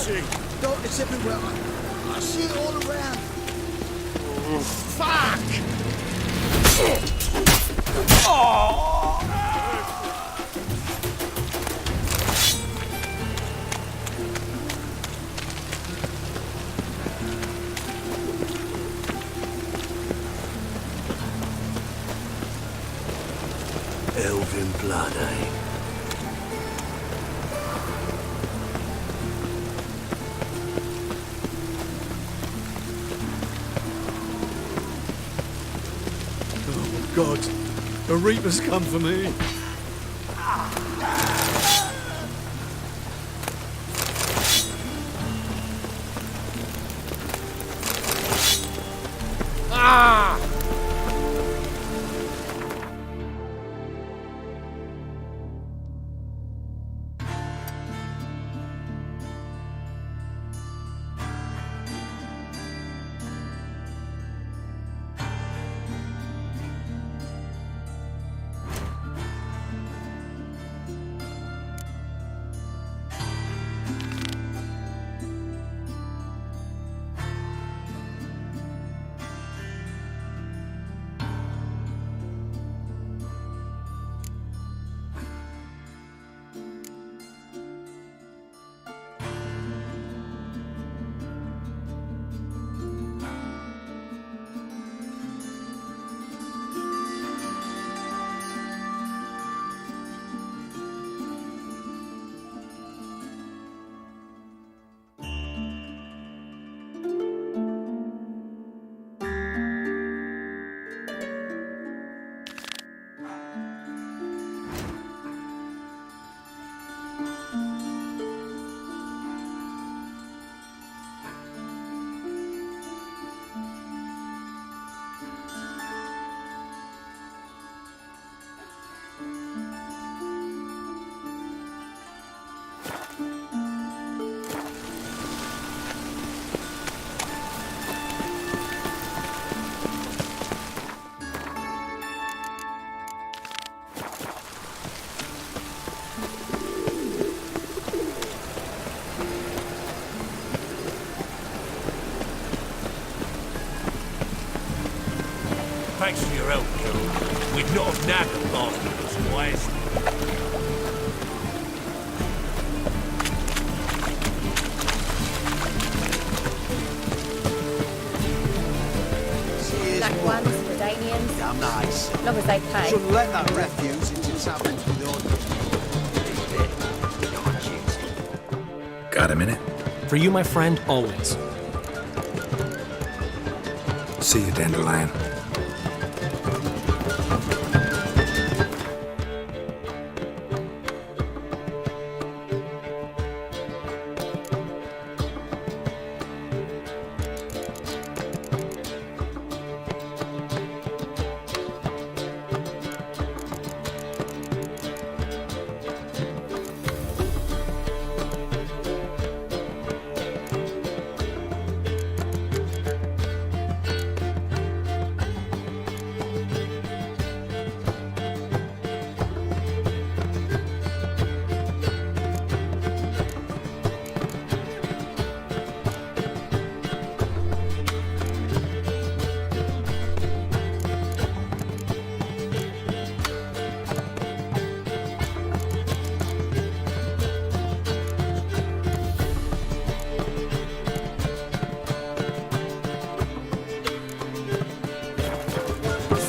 see. No, it's everywhere. I see it all around. Fuck! Elven blood, eh? Oh, God. The Reaper's come for me. Ah! Thanks for your help, Joe. We'd not have nagged the bastard otherwise. Black ones, Redanians, Damn nice. as long as they pay. Shouldn't let that refuse into taverns with the ordnance. Got a minute? For you, my friend, always. See you, Dandelion.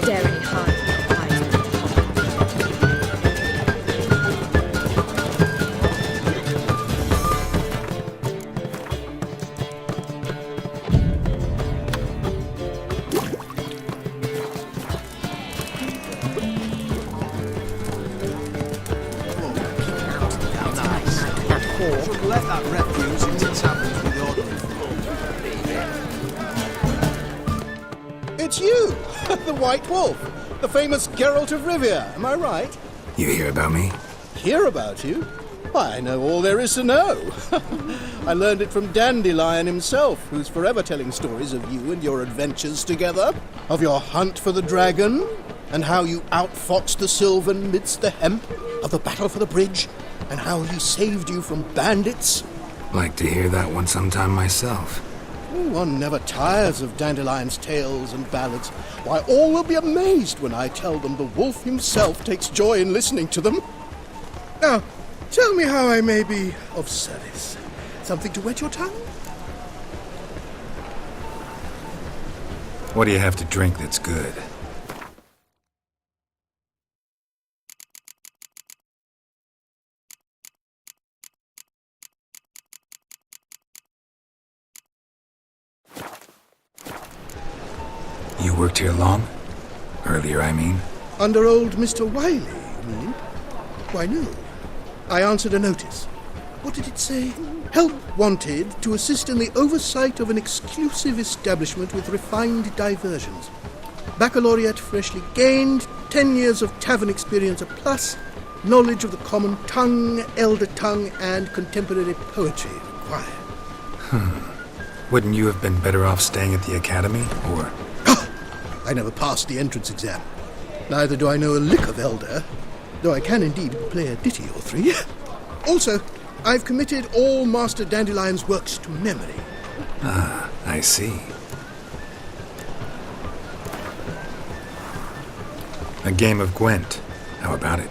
Staring hard in your eyes. Damn nice. That whore. Shouldn't let that refuse into taverns with the ordnance. It's you, the White Wolf, the famous Geralt of Rivia, am I right? You hear about me? Hear about you? Why, I know all there is to know. I learned it from Dandelion himself, who's forever telling stories of you and your adventures together, of your hunt for the dragon, and how you outfoxed the Sylvan midst the hemp, of the battle for the bridge, and how he saved you from bandits. Like to hear that one sometime myself. One never tires of Dandelion's tales and ballads. Why, all will be amazed when I tell them the wolf himself takes joy in listening to them. Now, tell me how I may be of service. Something to wet your tongue? What do you have to drink that's good? You worked here long? Earlier, I mean. Under old Mr. Wiley, you mean? Why, no. I answered a notice. What did it say? Help wanted to assist in the oversight of an exclusive establishment with refined diversions. Baccalaureate freshly gained, 10 years of tavern experience a plus, knowledge of the common tongue, elder tongue, and contemporary poetry required. Wouldn't you have been better off staying at the academy, or... I never passed the entrance exam. Neither do I know a lick of elder, though I can indeed play a ditty or three. Also, I've committed all Master Dandelion's works to memory. Ah, I see. A game of Gwent. How about it?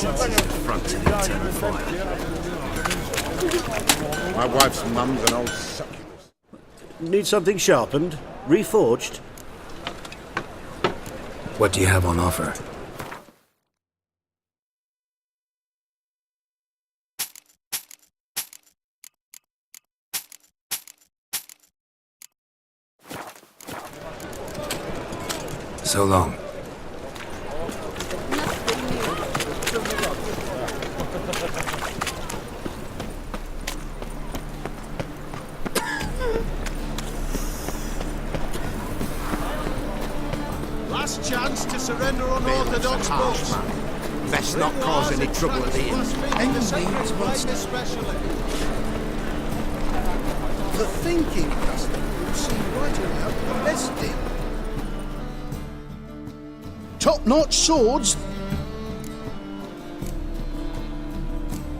presence is the front to the eternal fire. My wife's mum's an old succubus. Need something sharpened? Reforged? What do you have on offer? So long. Last chance to surrender unorthodox books. Best not cause any trouble at the inn. The thinking customer will see right around the best deal. Top-notch swords.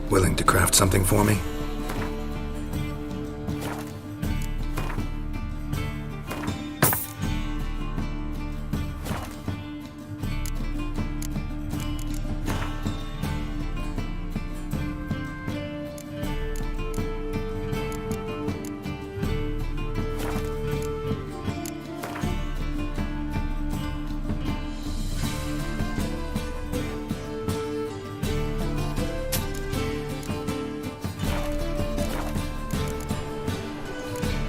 Willing to craft something for me?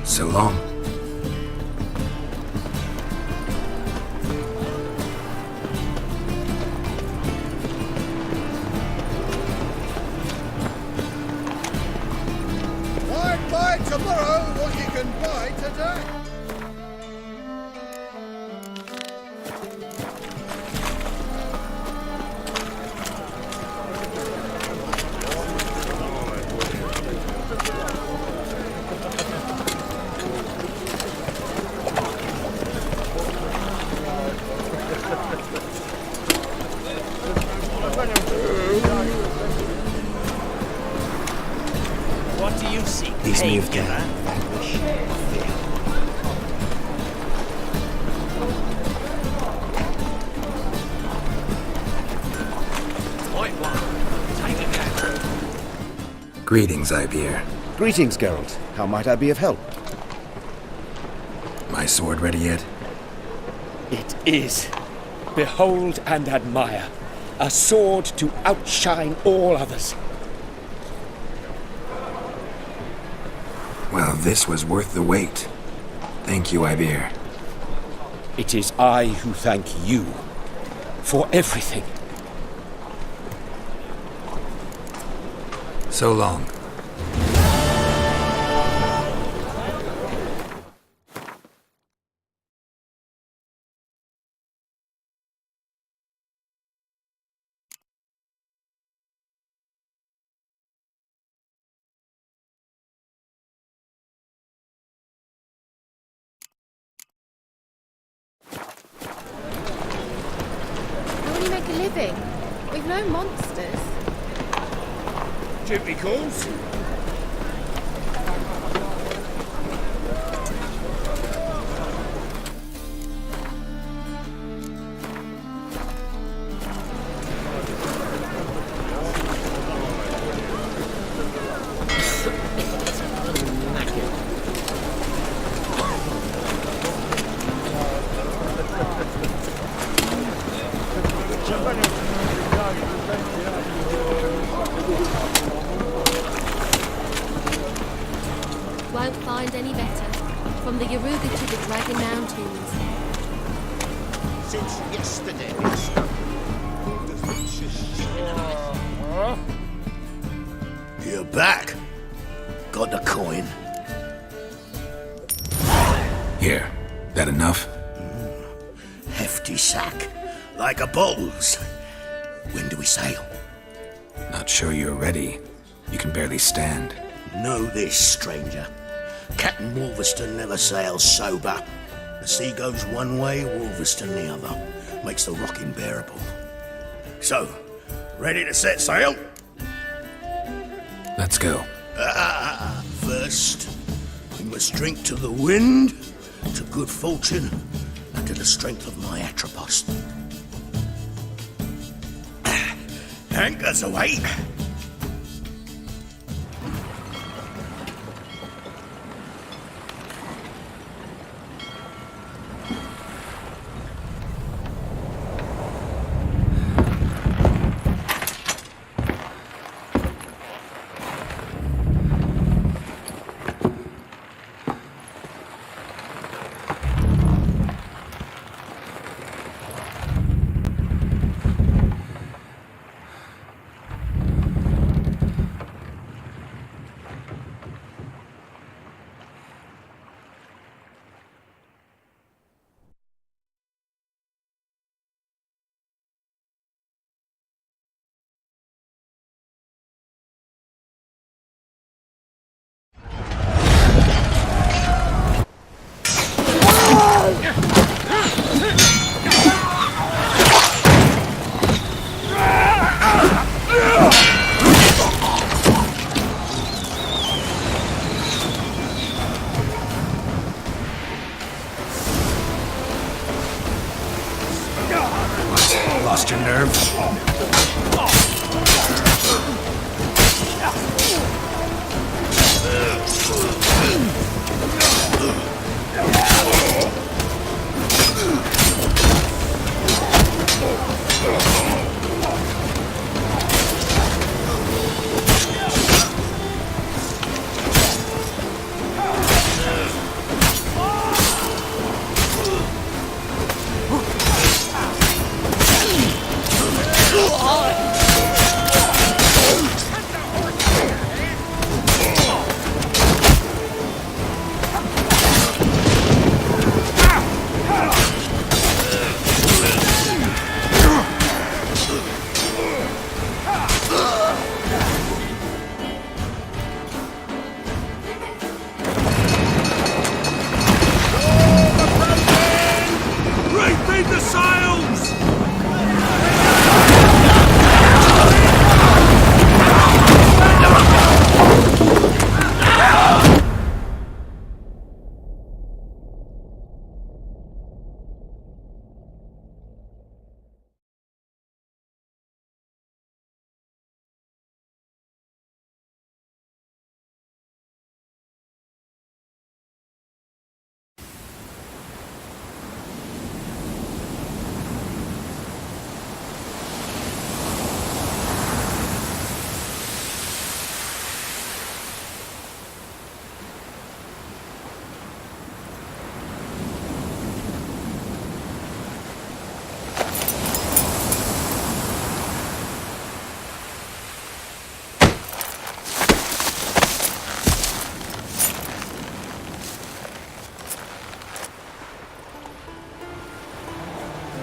So long. Buy tomorrow what you can buy today. What do you seek? These Hey, moved Gerard. White one. Take it down. Greetings, Ibeer. Greetings, Geralt. How might I be of help? My sword ready yet? It is. Behold and admire. A sword to outshine all others. Well, this was worth the wait. Thank you, Ibeer. It is I who thank you for everything. So long. How will you make a living? We've no monsters. Duty calls. Won't find any better. From the Yaruga to the Dragon Mountains. Since yesterday, you're back. Got the coin. Here. That enough? Hefty sack. Like a bull's. When do we sail? Not sure you're ready. You can barely stand. Know this, stranger. Captain Wolverston never sails sober. The sea goes one way, Wolverston the other. Makes the rocking bearable. So, ready to set sail? Let's go. First, we must drink to the wind, to good fortune, and to the strength of my Atropos. Hankers away. Lost your nerve?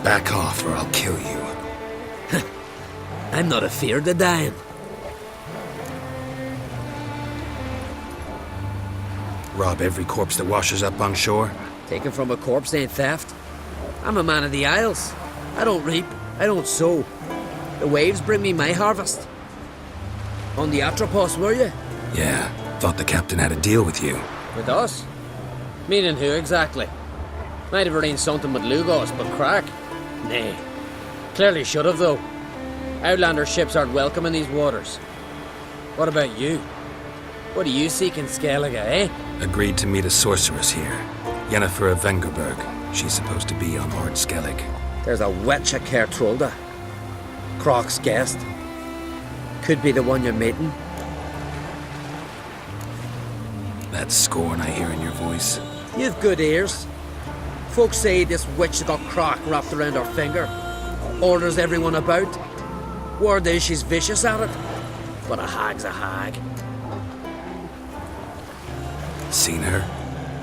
Back off or I'll kill you. I'm not afeard of dying. Rob every corpse that washes up on shore? Taken from a corpse ain't theft. I'm a man of the Isles. I don't reap, I don't sow. The waves bring me my harvest. On the Atropos, were you? Yeah, thought the captain had a deal with you. With us? Meaning who exactly? Might have arranged something with Lugos, but crack? Nay. Clearly should have, though. Outlander ships aren't welcome in these waters. What about you? What do you seek in Skellige, eh? Agreed to meet a sorceress here. Yennefer of Vengerberg. She's supposed to be on Lord Skellig. There's a witch at Kertrolda. Croc's guest. Could be the one you're meeting. That scorn I hear in your voice. You've good ears. Folks say this witch got Croc wrapped around her finger. Orders everyone about. Word is she's vicious at it. But a hag's a hag. Seen her?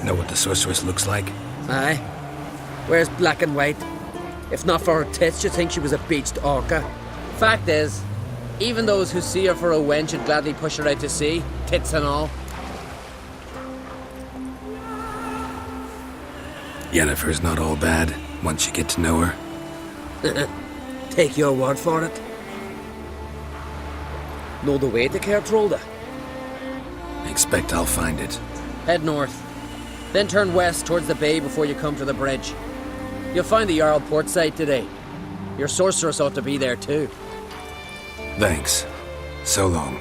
Know what the sorceress looks like? Aye. Wears black and white. If not for her tits, you'd think she was a beached orca. Fact is, even those who see her for a wench would gladly push her out to sea, tits and all. Yennefer's not all bad, once you get to know her. Take your word for it. Know the way to Kertrolda? Expect I'll find it. Head north. Then turn west towards the bay before you come to the bridge. You'll find the Jarl port site today. Your sorceress ought to be there too. Thanks. So long.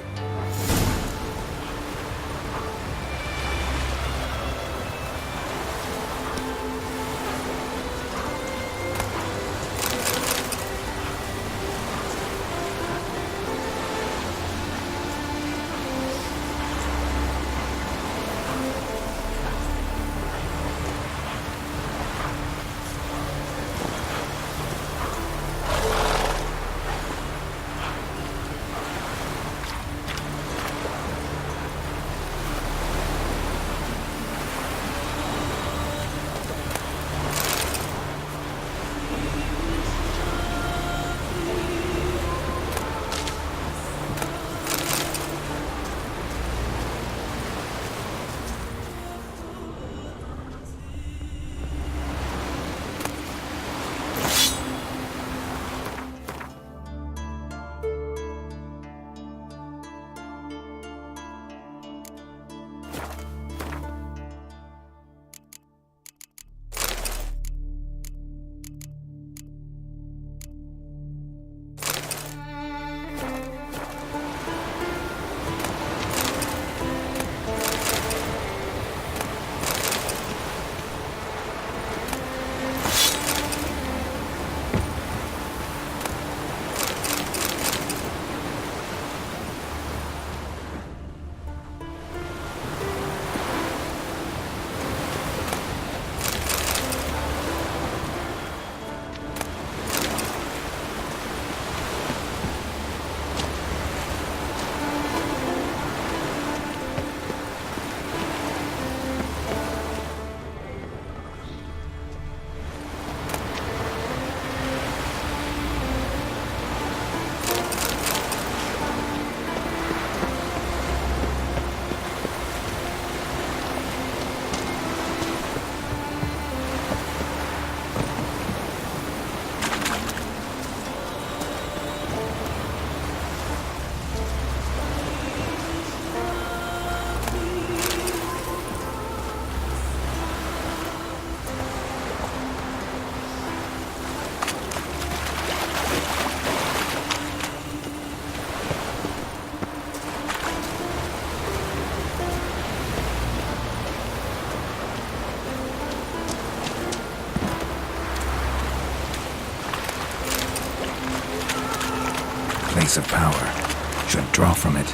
Place of power. Should draw from it.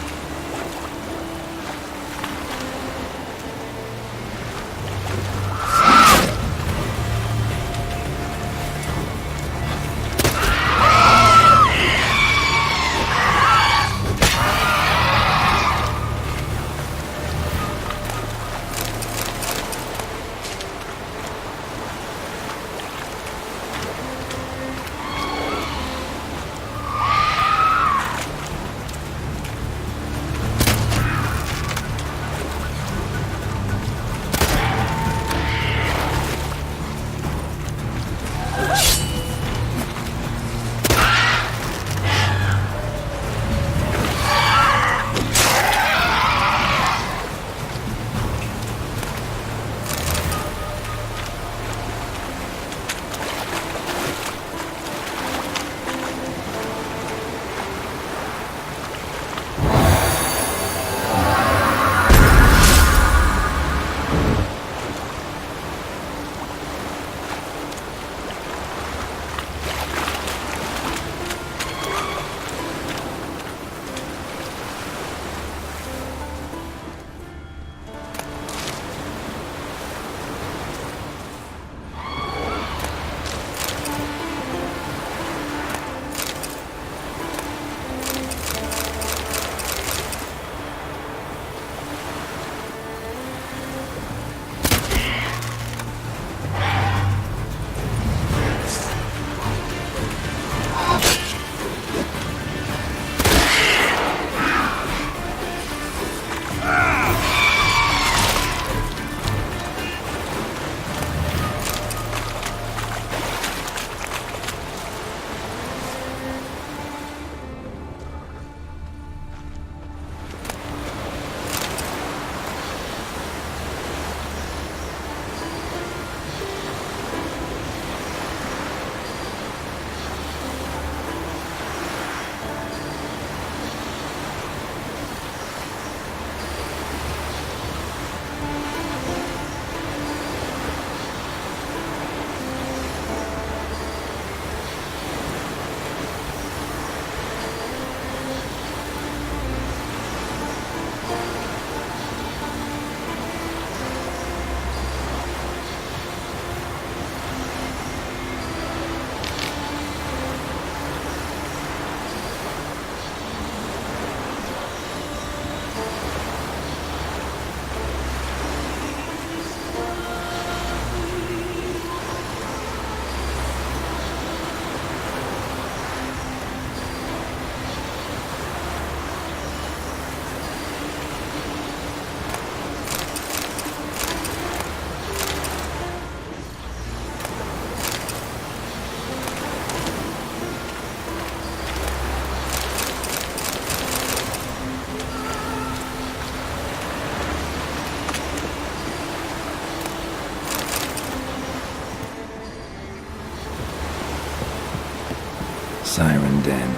Siren Den.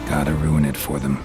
Gotta ruin it for them.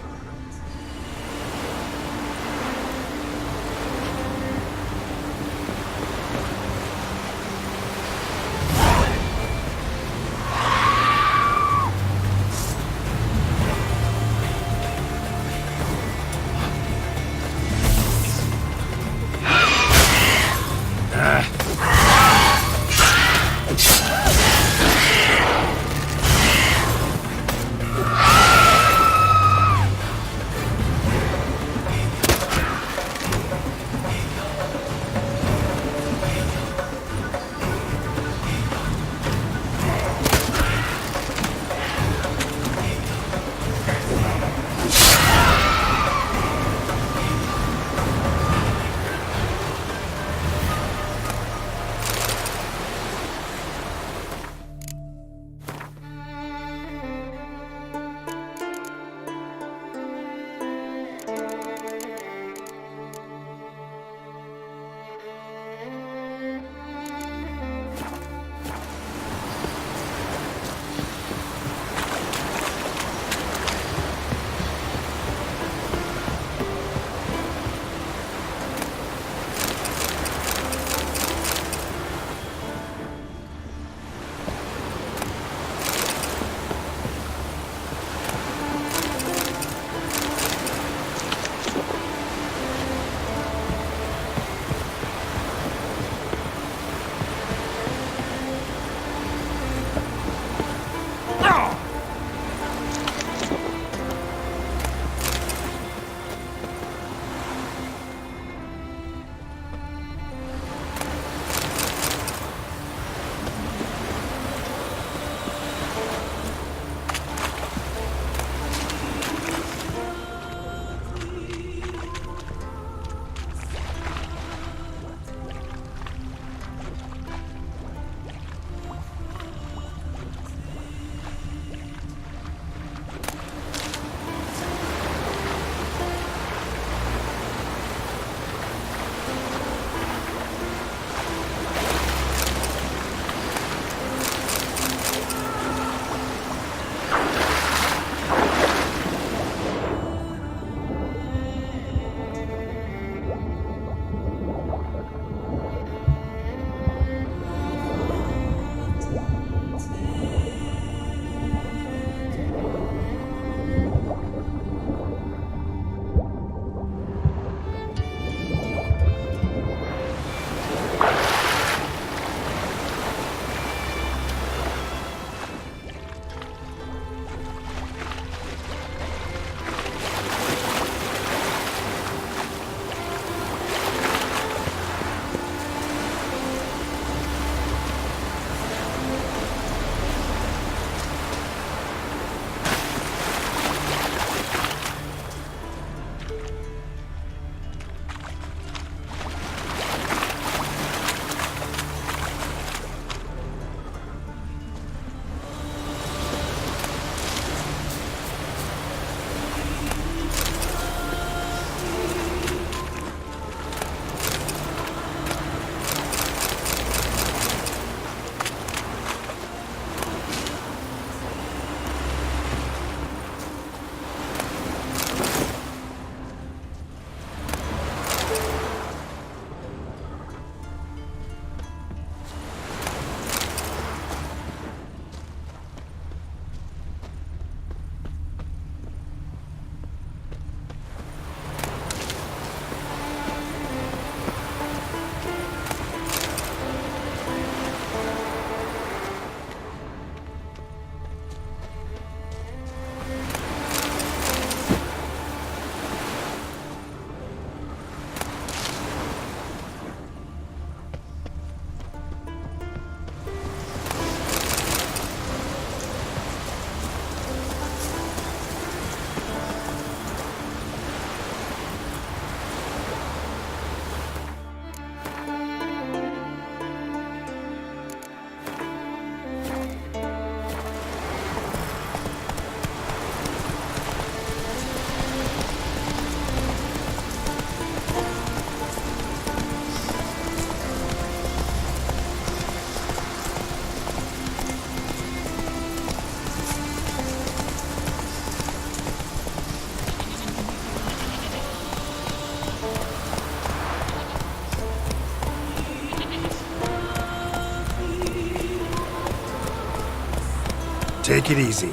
Take it easy.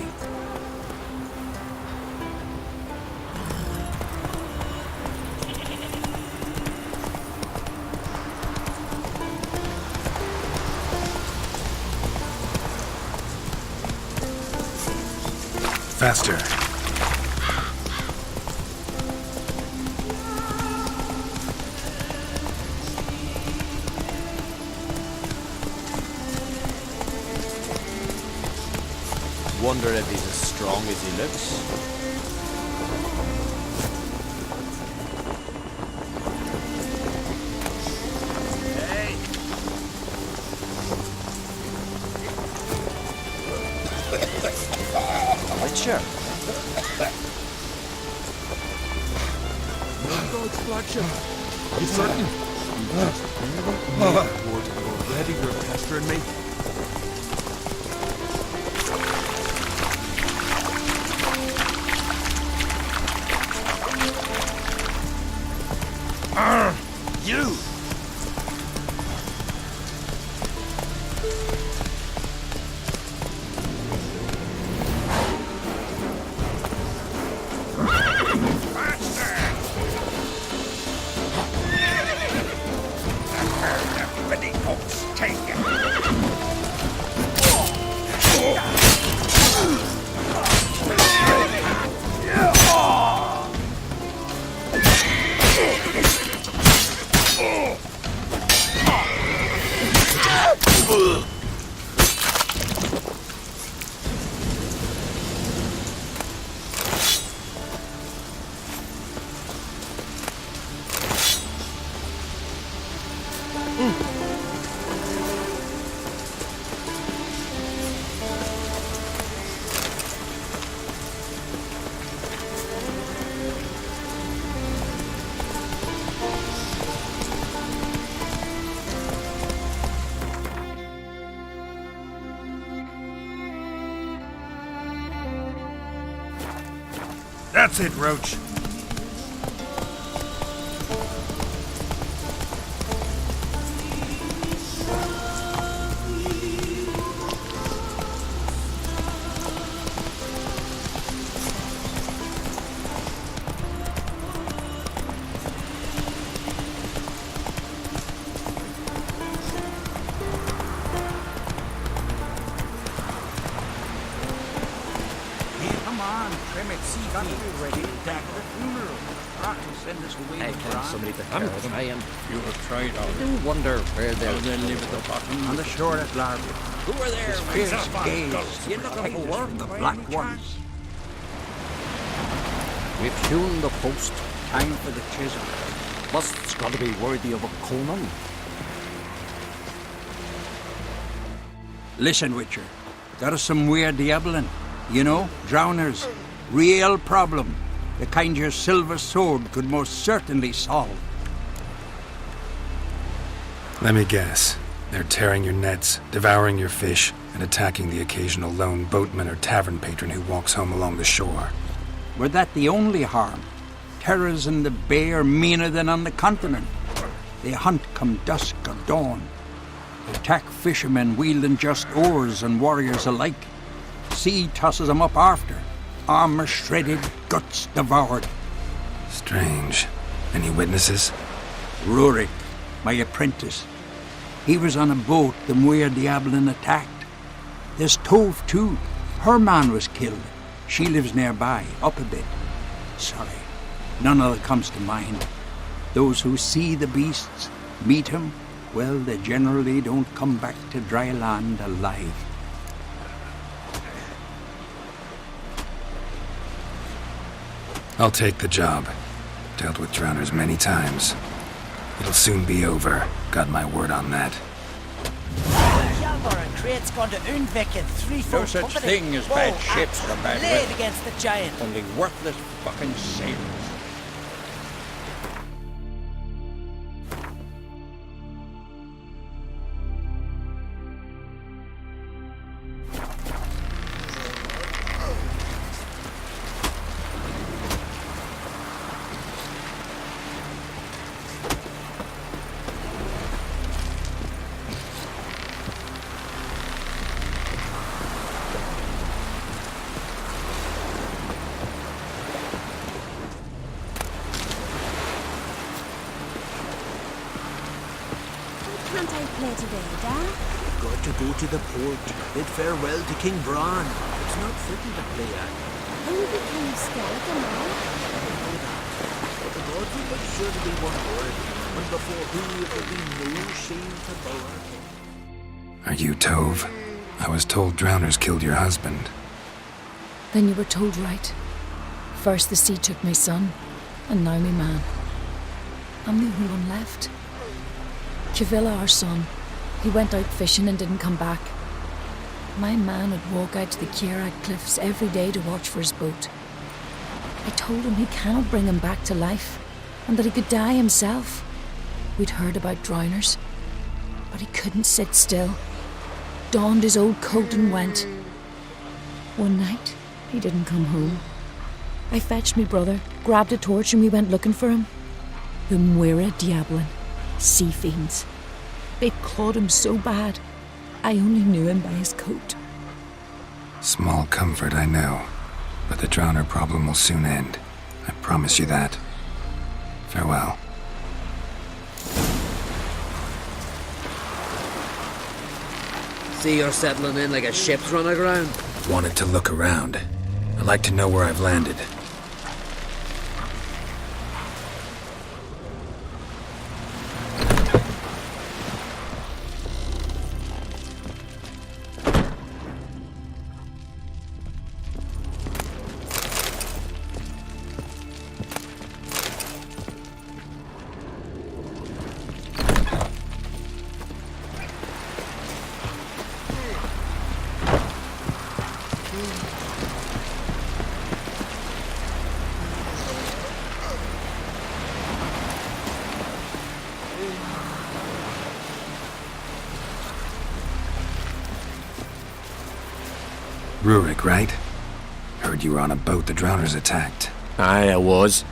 Faster. Wonder if he's as strong as he looks. Right, sure. God's flagship. Are you certain? Already you're pestering me. You! That's it, Roach. Come on, trim it, see, got to be ready to deck the funeral. Send us away. I can somebody to I'm care of them. trying. You have tried all I do wonder where they'll live at the bottom. On the shore at Larby. Who are there? Fierce gaze. You look like the black ones. We've hewn the post. Time for the chisel. Must's got to be worthy of a Conan. Listen, Witcher. There is some weird diabling. You know, drowners. Real problem. The kind your silver sword could most certainly solve. Let me guess. They're tearing your nets, devouring your fish, and attacking the occasional lone boatman or tavern patron who walks home along the shore. Were that the only harm? Terrors in the bay are meaner than on the continent. They hunt come dusk or dawn. Attack fishermen wielding just oars and warriors alike. Sea tosses them up after. Armor shredded, guts devoured. Strange. Any witnesses? Rurik, my apprentice. He was on a boat the Muir Diablin attacked. There's Tove, too. Her man was killed. She lives nearby, up a bit. Sorry, none other comes to mind. Those who see the beasts, meet him, well, they generally don't come back to dry land alive. I'll take the job. Dealt with drowners many times. It'll soon be over. Got my word on that. No such thing as bad ships or bad weather. Against the giant. Only worthless fucking sailors. can't I play today, Dad? Got to go to the port, bid farewell to King Bran. It's not fitting to play at. Who became Skellige now? But the gods will make sure to be one word, and before who it will be no shame to bow. Are you Tove? I was told drowners killed your husband. Then you were told right. First the sea took my son, and now me man. I'm the only one left. Cavilla, our son, he went out fishing and didn't come back. My man would walk out to the Kierag cliffs every day to watch for his boat. I told him he cannot bring him back to life, and that he could die himself. We'd heard about drowners, but he couldn't sit still. Donned his old coat and went. One night, he didn't come home. I fetched me brother, grabbed a torch, and we went looking for him. The Muira Diablin, sea fiends. They'd clawed him so bad, I only knew him by his coat. Small comfort, I know, but the drowner problem will soon end. I promise you that. Farewell. See you're settling in like a ship's run aground. Wanted to look around. I'd like to know where I've landed. Rurik, right? Heard you were on a boat the drowners attacked. Aye, I was.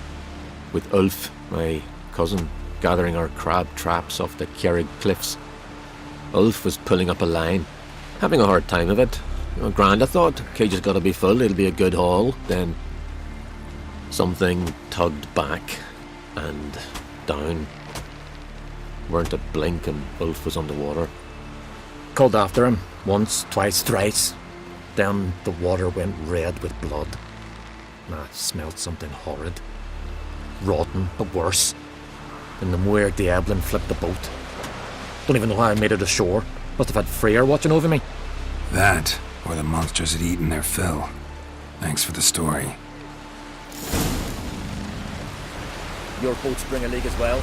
With Ulf, my cousin, gathering our crab traps off the Kierag cliffs. Ulf was pulling up a line, having a hard time of it. Grand, I thought. Cage has got to be full, it'll be a good haul. Then something tugged back and down. Weren't a blink and Ulf was underwater. Called after him, once, twice, thrice. Then the water went red with blood. I smelled something horrid. Rotten, but worse. And the Muir Diablin flipped the boat. Don't even know how I made it ashore. Must have had Freyr watching over me. That, or the monsters had eaten their fill. Thanks for the story. Your boats bring a leak as well?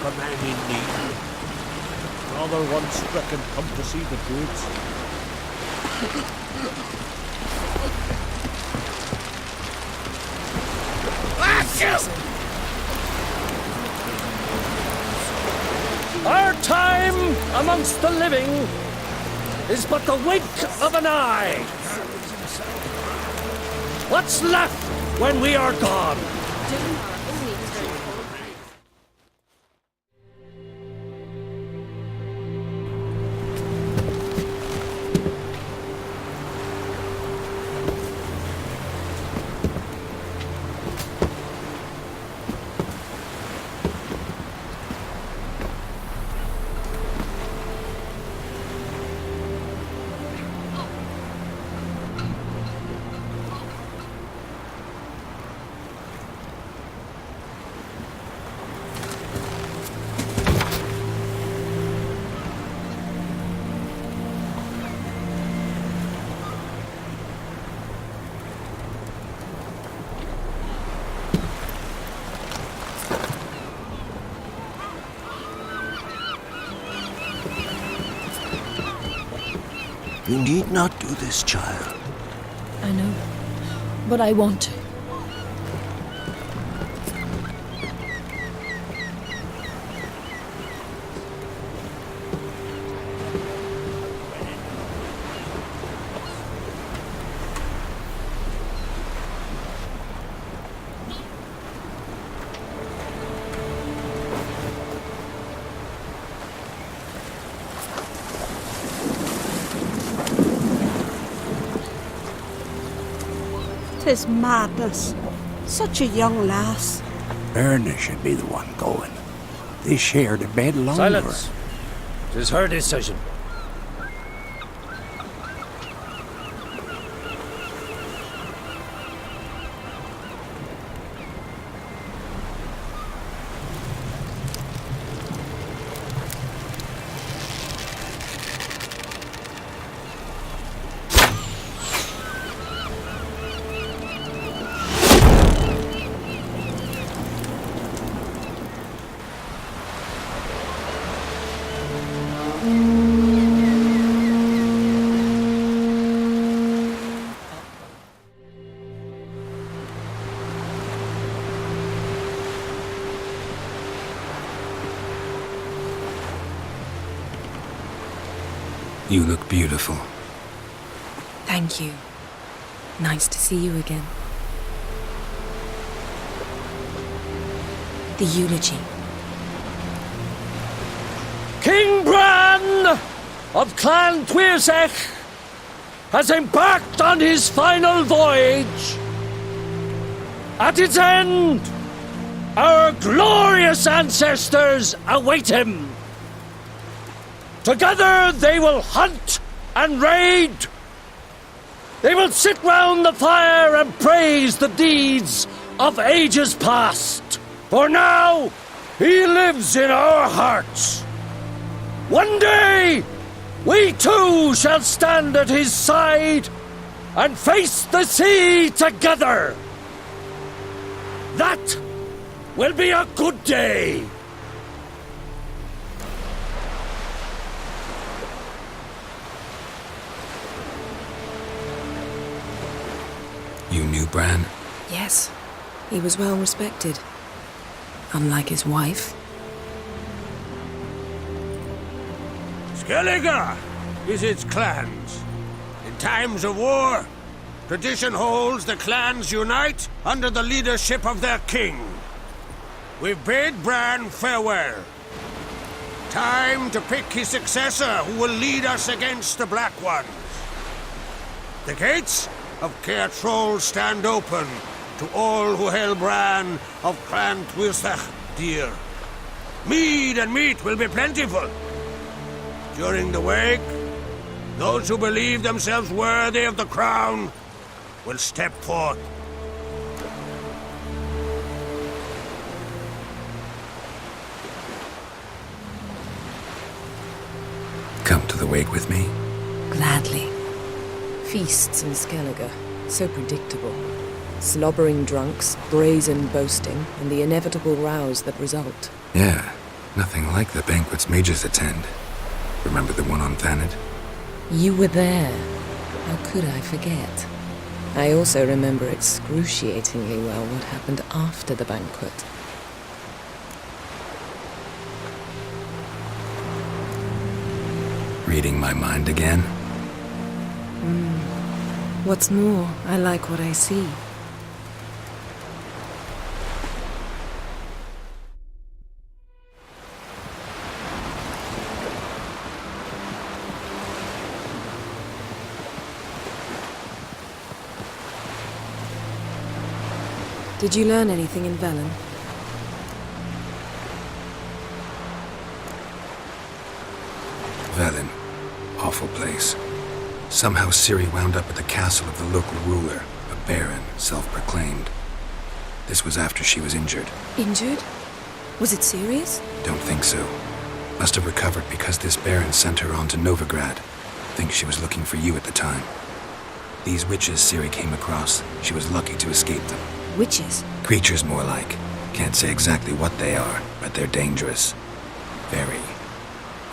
A man in need. Rather one stricken come to see the goods. Our time amongst the living is but the wink of an eye. What's left when we are gone? You need not do this, child. I know, but I want to. Tis madness. Such a young lass. Erna should be the one going. They shared a bed longer. Silence. 'Tis her decision. You look beautiful. Thank you. Nice to see you again. The eulogy. King Bran of Clan Tuirsech has embarked on his final voyage. At its end, our glorious ancestors await him. Together they will hunt and raid. They will sit round the fire and praise the deeds of ages past. For now, he lives in our hearts. One day, we too shall stand at his side and face the sea together. That will be a good day. You knew Bran? Yes, he was well respected. Unlike his wife. Skellige visits clans. In times of war, tradition holds the clans unite under the leadership of their king. We bid Bran farewell. Time to pick his successor who will lead us against the Black Ones. The gates of Caer Troll stand open to all who hail Bran of Clan Tuirsech dear. Mead and meat will be plentiful. During the wake, those who believe themselves worthy of the crown will step forth. Come to the wake with me? Gladly. Feasts in Skellige, so predictable. Slobbering drunks, brazen boasting, and the inevitable rows that result. Yeah, nothing like the banquets mages attend. Remember the one on Thanedd? You were there. How could I forget? I also remember excruciatingly well what happened after the banquet. Reading my mind again? What's more, I like what I see. Did you learn anything in Velen? Velen. Awful place. Somehow Ciri wound up at the castle of the local ruler, a baron, self-proclaimed. This was after she was injured. Injured? Was it serious? Don't think so. Must have recovered because this baron sent her on to Novigrad. Think she was looking for you at the time. These witches Ciri came across, she was lucky to escape them. Witches? Creatures more like. Can't say exactly what they are, but they're dangerous. Very.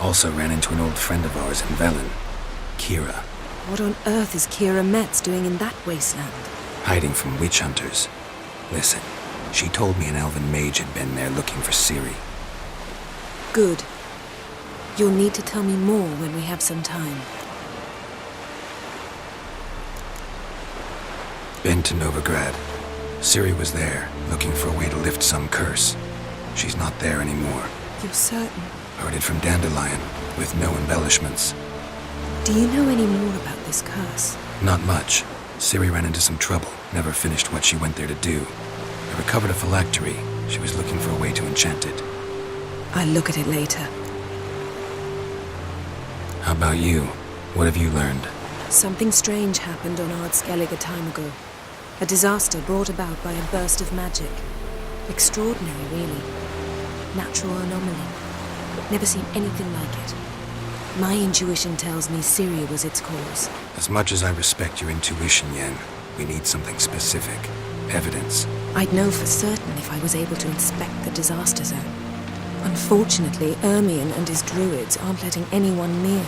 Also ran into an old friend of ours in Velen, Kira. What on earth is Kira Metz doing in that wasteland? Hiding from witch hunters. Listen, she told me an elven mage had been there looking for Ciri. Good. You'll need to tell me more when we have some time. Been to Novigrad. Ciri was there, looking for a way to lift some curse. She's not there anymore. You're certain? Heard it from Dandelion, with no embellishments. Do you know any more about this curse? Not much. Ciri ran into some trouble, never finished what she went there to do. I recovered a phylactery. She was looking for a way to enchant it. I'll look at it later. How about you? What have you learned? Something strange happened on Ard Skellige a time ago. A disaster brought about by a burst of magic. Extraordinary, really. Natural anomaly. Never seen anything like it. My intuition tells me Ciri was its cause. As much as I respect your intuition, Yen, we need something specific. Evidence. I'd know for certain if I was able to inspect the disaster zone. Unfortunately, Ermion and his druids aren't letting anyone near.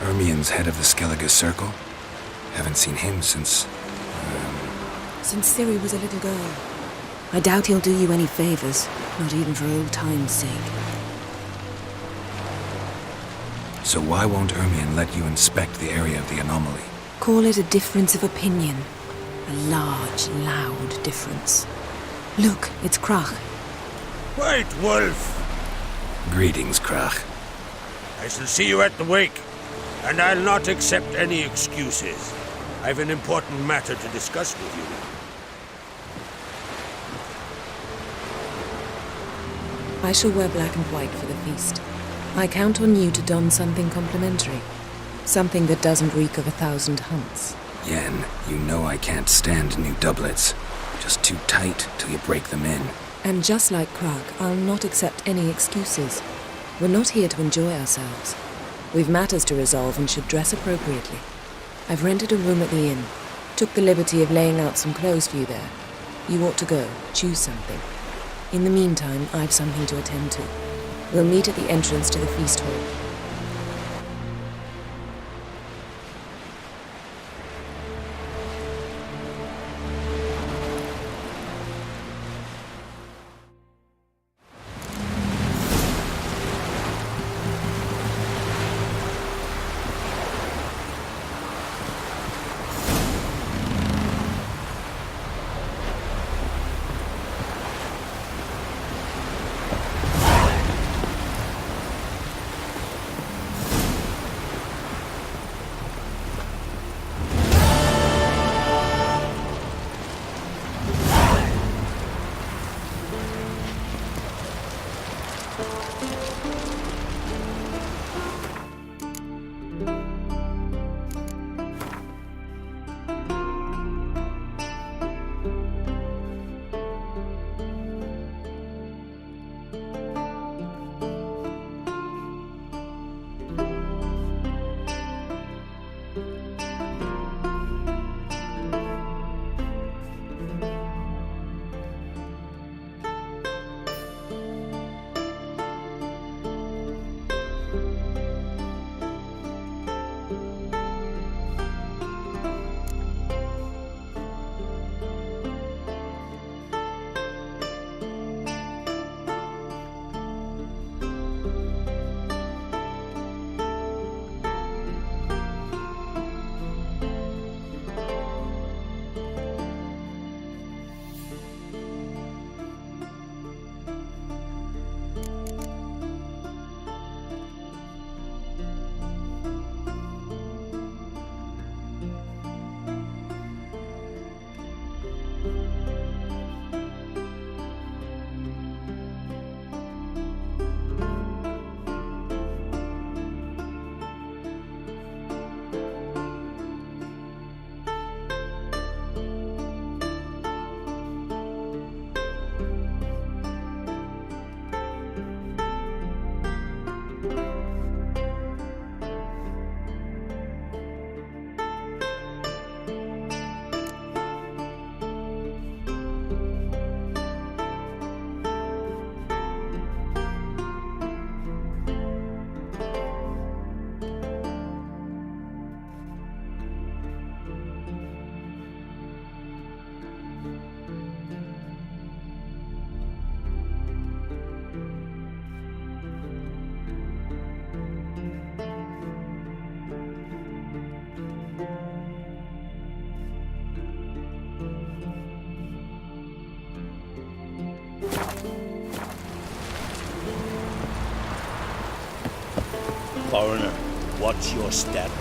Ermion's head of the Skellige Circle? Haven't seen him since... Since Ciri was a little girl. I doubt he'll do you any favors, not even for old time's sake. So why won't Ermion let you inspect the area of the anomaly? Call it a difference of opinion. A large, loud difference. Look, it's Krach. White Wolf! Greetings, Krach. I shall see you at the wake, and I'll not accept any excuses. I've an important matter to discuss with you. I shall wear black and white for the feast. I count on you to don something complimentary. Something that doesn't reek of 1,000 hunts. Yen, you know I can't stand new doublets. Just too tight till you break them in. And just like Krag, I'll not accept any excuses. We're not here to enjoy ourselves. We've matters to resolve and should dress appropriately. I've rented a room at the inn. Took the liberty of laying out some clothes for you there. You ought to go. Choose something. In the meantime, I've something to attend to. We'll meet at the entrance to the feast hall. Foreigner, watch your step.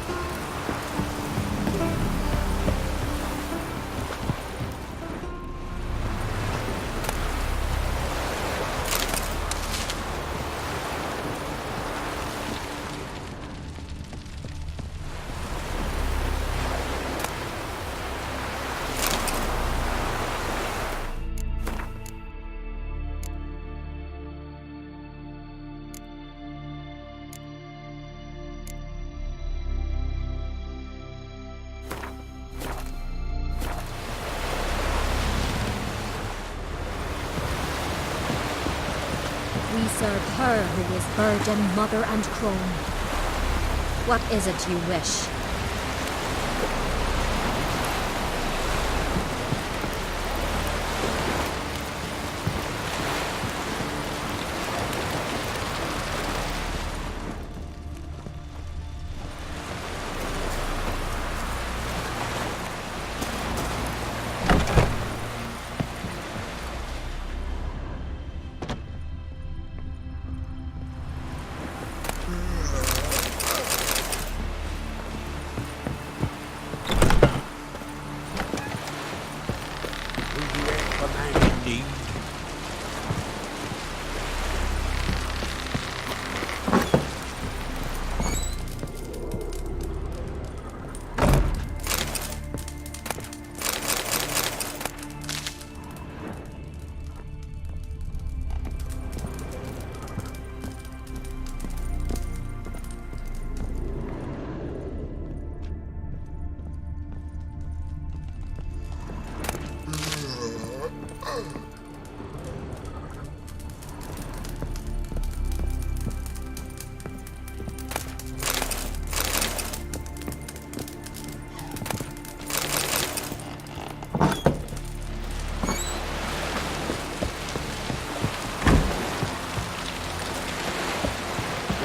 We serve her who is virgin, mother and crone. What is it you wish?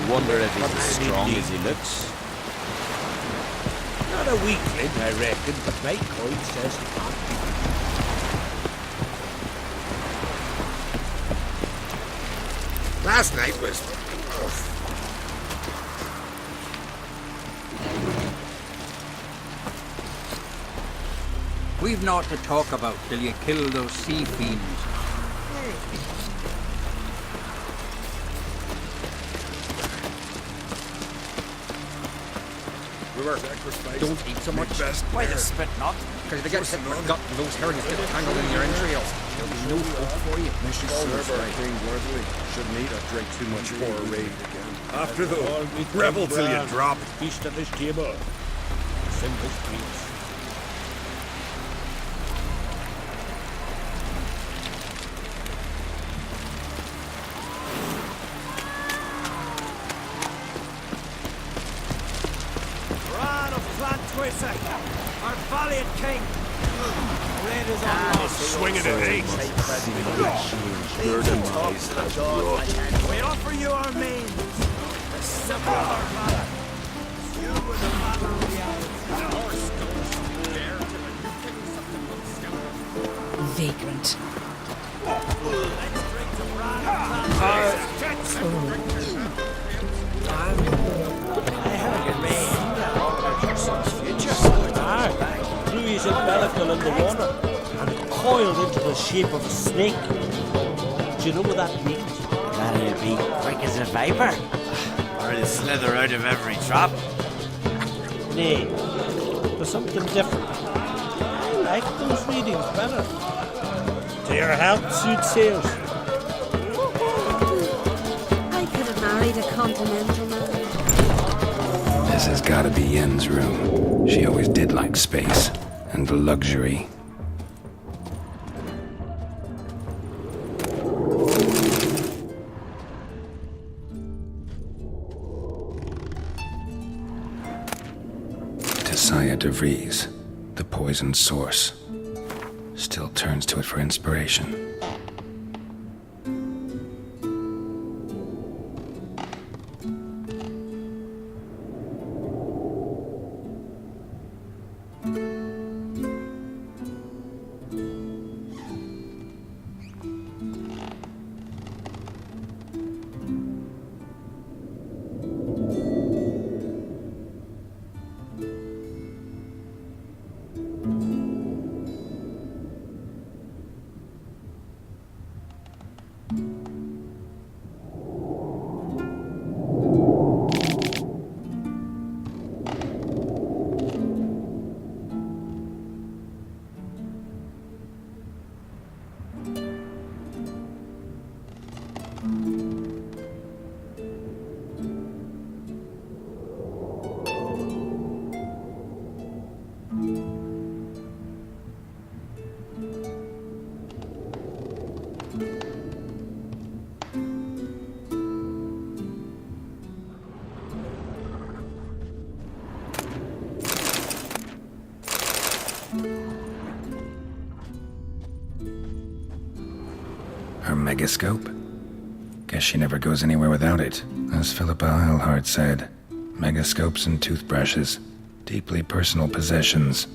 Wonder if he's as strong as he looks. Not a weakling, I reckon, but my coin says not. Last night was... We've naught to talk about till you kill those sea fiends. Don't eat so much. Why the spit not? Because if you get sick with gut and those herrings get tangled in your entrails, there'll be no hope for you. Mission serve our king worthily. Shouldn't eat or drink too much for a raid again. After the revel till you drop. Feast at his table. Simple speech. Our valiant king! Red is on swinging at eight. We offer you our means. The symbol of our valor. You were the father of the isles. Vagrant. Let's drink to Bran I heard your man. Your son's future. Threw his umbilical in the water and coiled into the shape of a snake. Do you know what that means? That he'll be quick as a viper. Or he'll slither out of every trap. Nay, there's something different. I like those readings better. To your health, soothsayers. I could have married a continental man. This has gotta be Yen's room. She always did like space and luxury. Tessia de Vries, the poisoned source, still turns to it for inspiration. megascope? Guess she never goes anywhere without it. As Philippa Eilhart said, megascopes and toothbrushes, deeply personal possessions.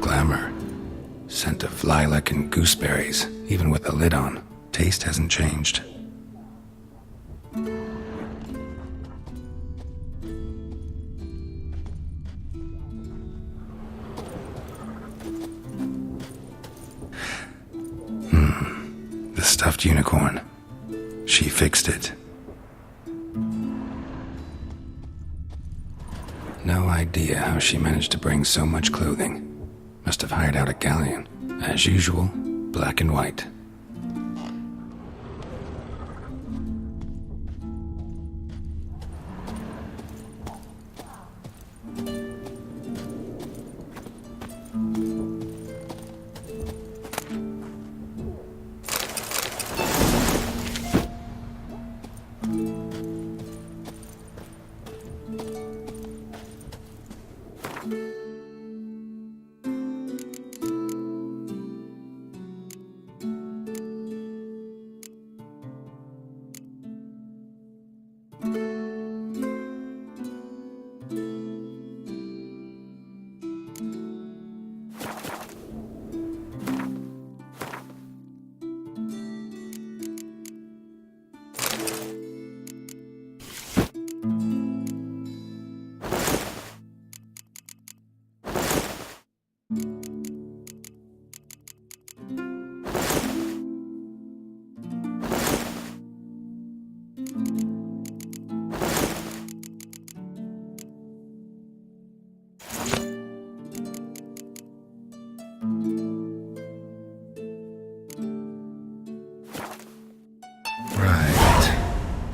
Glamour. Scent of lilac and gooseberries, even with the lid on. Taste hasn't changed. The stuffed unicorn. She fixed it. No idea how she managed to bring so much clothing. Must have hired out a galleon. As usual, black and white.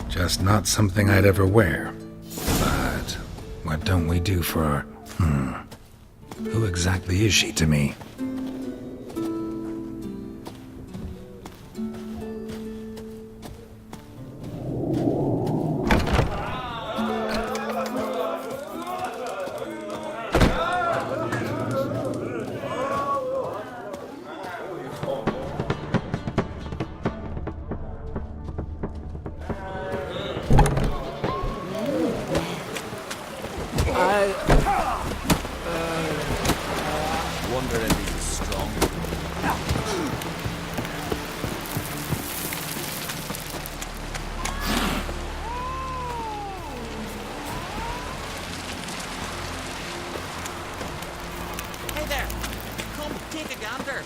Just not something I'd ever wear. But what don't we do for our... Who exactly is she to me? Wonder if he's strong. Hey there! Come, take a gander!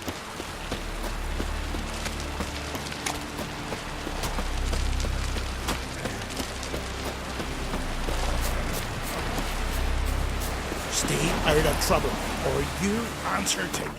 Stay out of trouble, or you answer to me.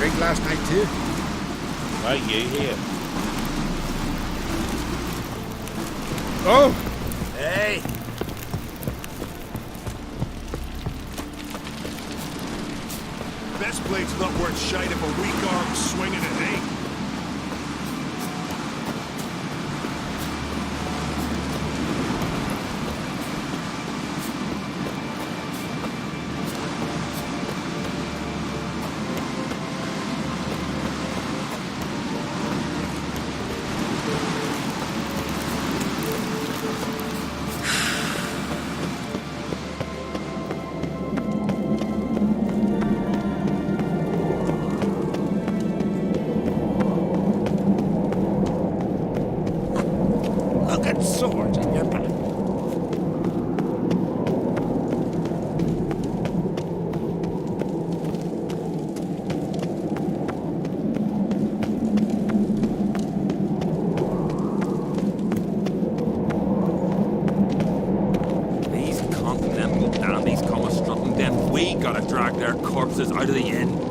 drink last night too? Why you here? Oh! Hey! Best blade's not worth shite if a weak arm's swinging it, eh? Swords in your back. These continental dandies come a strutting, then we gotta drag their corpses out of the inn.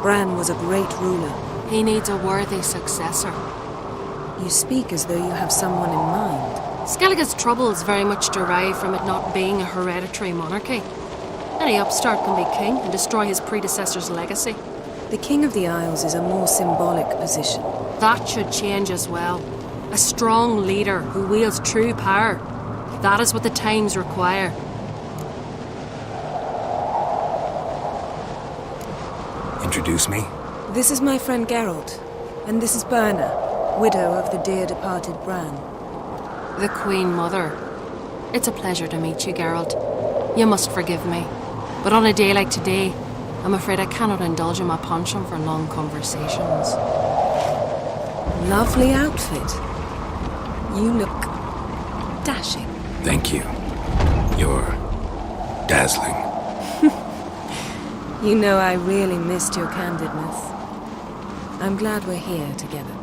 Bran was a great ruler. He needs a worthy successor. You speak as though you have someone in mind. Skellige's troubles very much derive from it not being a hereditary monarchy. Any upstart can be king and destroy his predecessor's legacy. The King of the Isles is a more symbolic position. That should change as well. A strong leader who wields true power. That is what the times require. Introduce me? This is my friend Geralt, and this is Berna, widow of the dear departed Bran. The Queen Mother. It's a pleasure to meet you, Geralt. You must forgive me, but on a day like today, I'm afraid I cannot indulge in my penchant for long conversations. Lovely outfit. You look dashing. Thank you. You're dazzling. You know I really missed your candidness. I'm glad we're here together.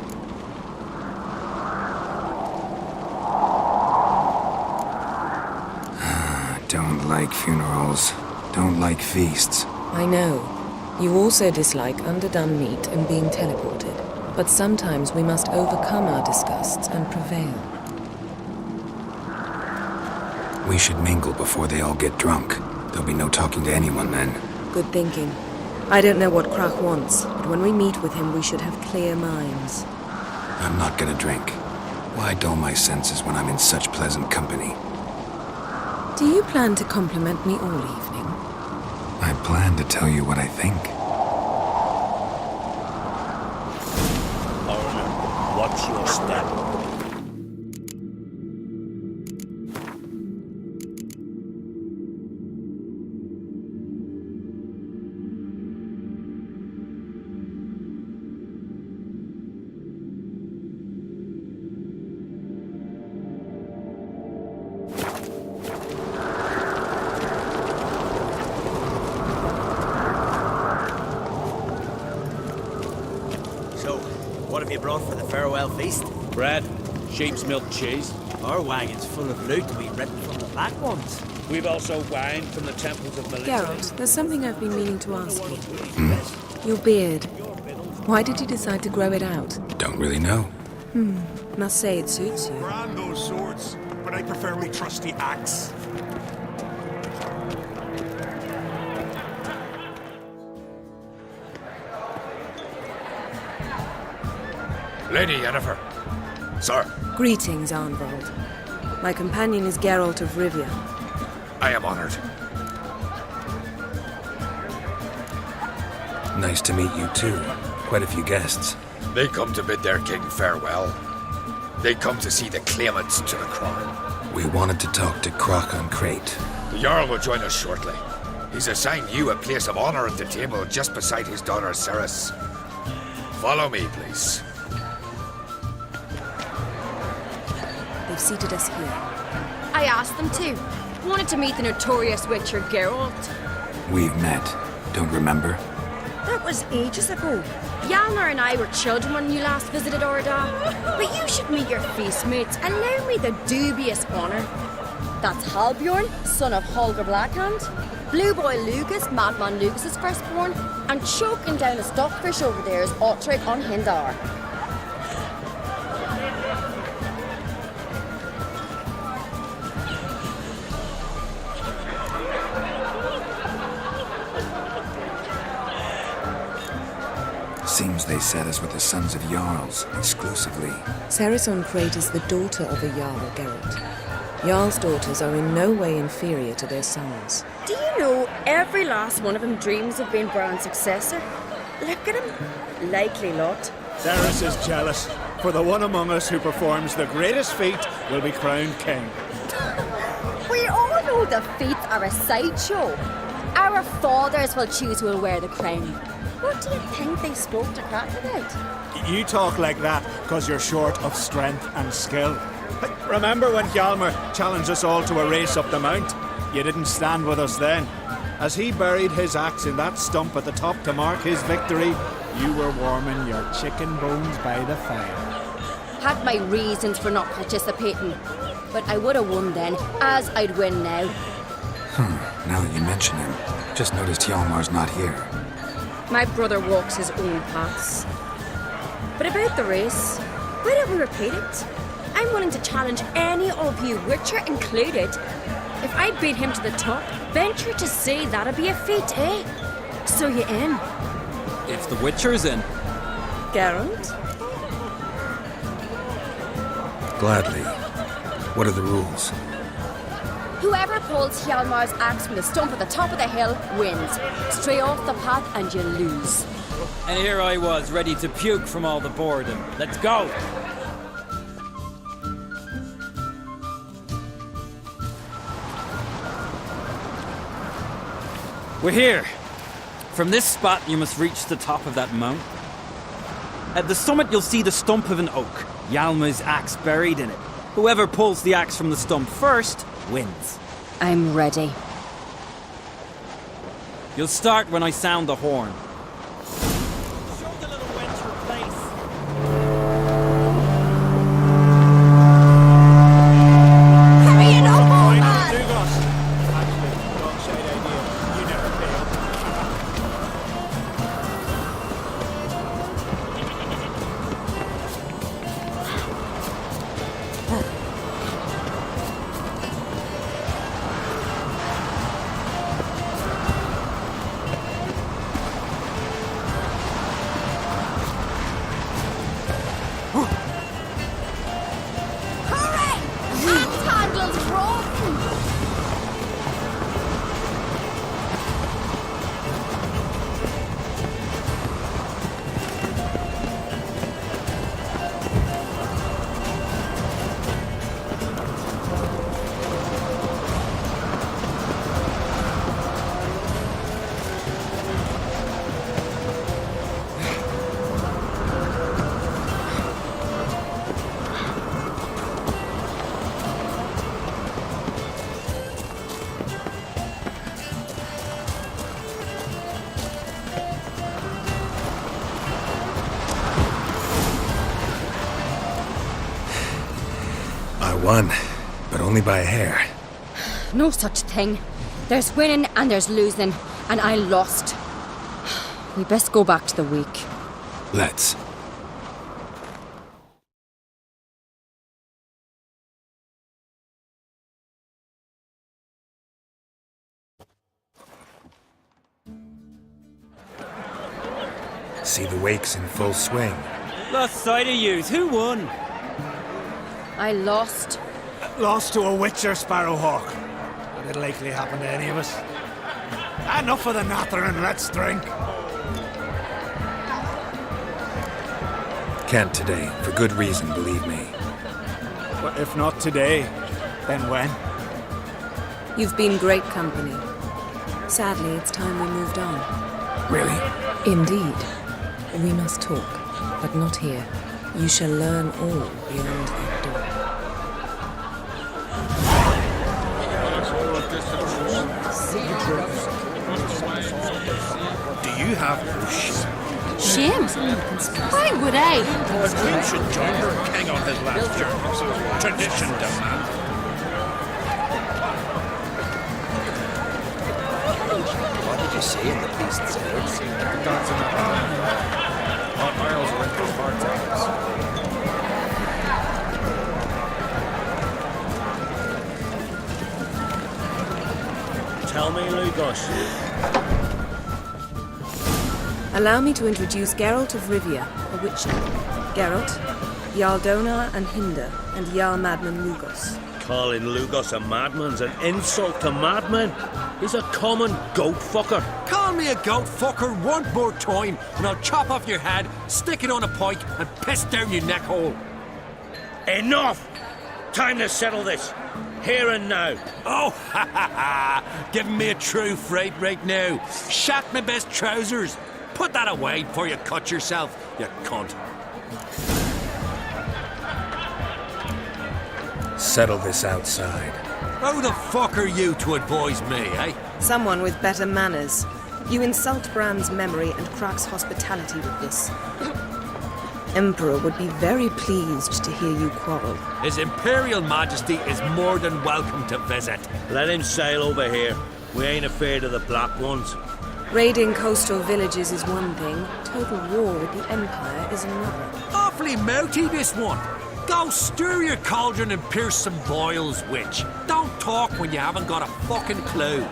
Don't like funerals. Don't like feasts. I know. You also dislike underdone meat and being teleported. But sometimes we must overcome our disgusts and prevail. We should mingle before they all get drunk. There'll be no talking to anyone then. Good thinking. I don't know what Krach wants, but when we meet with him, we should have clear minds. I'm not gonna drink. Why dull my senses when I'm in such pleasant company? Do you plan to compliment me all evening? I plan to tell you what I think. Watch your step. What have you brought for the farewell feast? Bread, sheep's milk cheese. Our wagon's full of loot to be written from the black ones. We've also wine from the temples of Melita. Geralt, there's something I've been meaning to ask you. Your beard. Why did you decide to grow it out? Don't really know. Must say it suits you. Brand those swords, but I prefer me trusty axe. Lady Yennefer. Sir. Greetings, Arnvold. My companion is Geralt of Rivia. I am honored. Nice to meet you too. Quite a few guests. They come to bid their king farewell. They come to see the claimants to the crown. We wanted to talk to Krach on Crate. The Jarl will join us shortly. He's assigned you a place of honor at the table just beside his daughter Ceres. Follow me, please. They've seated us here. I asked them to. Wanted to meet the notorious Witcher Geralt. We've met. Don't remember? That was ages ago. Hjalmar and I were children when you last visited Orda. But you should meet your feast mates. Allow me the dubious honour. That's Halbjorn, son of Holger Blackhand. Blue Boy Lucas, Madman Lucas's firstborn. And choking down a stockfish over there is Ottrig on Hindar. Seems they set us with the sons of Jarls, exclusively. Ceres on Crate is the daughter of a Jarl, Geralt. Jarl's daughters are in no way inferior to their sons. Do you know every last one of them dreams of being Bran's successor? Look at him. Likely lot. Ceres is jealous, for the one among us who performs the greatest feat will be crowned king. We all know the feats are a sideshow. Our fathers will choose who will wear the crown. What do you think they spoke to Crack about? You talk like that because you're short of strength and skill. Remember when Hjalmar challenged us all to a race up the mount? You didn't stand with us then. As he buried his axe in that stump at the top to mark his victory, you were warming your chicken bones by the fire. Had my reasons for not participating, but I would have won then, as I'd win now. Now that you mention him, just noticed Hjalmar's not here. My brother walks his own paths. But about the race, why don't we repeat it? I'm willing to challenge any of you, Witcher included. If I beat him to the top, venture to say that'd be a feat, eh? So you in? If the Witcher's in. Geralt? Gladly. What are the rules? Whoever pulls Hjalmar's axe from the stump at the top of the hill wins. Stray off the path and you lose. And here I was, ready to puke from all the boredom. Let's go! We're here. From this spot, you must reach the top of that mount. At the summit, you'll see the stump of an oak. Hjalmar's axe buried in it. Whoever pulls the axe from the stump first wins. I'm ready. You'll start when I sound the horn. Won, but only by a hair. No such thing. There's winning and there's losing, and I lost. We best go back to the week. Let's. See the wakes in full swing. Lost sight of yous. Who won? I lost. Lost to a Witcher, Sparrowhawk. But it'll likely happen to any of us. Enough of the nattering, let's drink. Can't today, for good reason, believe me. But if not today, then when? You've been great company. Sadly, it's time we moved on. Really? Indeed. We must talk, but not here. You shall learn all beyond that door. Do you have no shame? Shame? Why would I? The Queen should join her king on his last journey. Tradition demands. What did you see in the beast's herds? That's enough. What miles are in those parts? Tell me, Lugos. Allow me to introduce Geralt of Rivia, a witcher. Geralt, Jarl Donar and Hinder, and Jarl Madman Lugos. Calling Lugos a madman's an insult to madmen. He's a common goat fucker. Call me a goat fucker one more time, and I'll chop off your head, stick it on a pike, and piss down your neck hole. Enough! Time to settle this. Here and now. Oh, ha ha ha! Giving me a true fright right now. Shat my best trousers. Put that away before you cut yourself, you cunt. Settle this outside. Who the fuck are you to advise me, eh? Someone with better manners. You insult Bran's memory and Crach's hospitality with this. Emperor would be very pleased to hear you quarrel. His Imperial Majesty is more than welcome to visit. Let him sail over here. We ain't afraid of the Black Ones. Raiding coastal villages is one thing. Total war with the Empire is another. Awfully mouty, this one. Go stir your cauldron and pierce some boils, witch. Don't talk when you haven't got a fucking clue.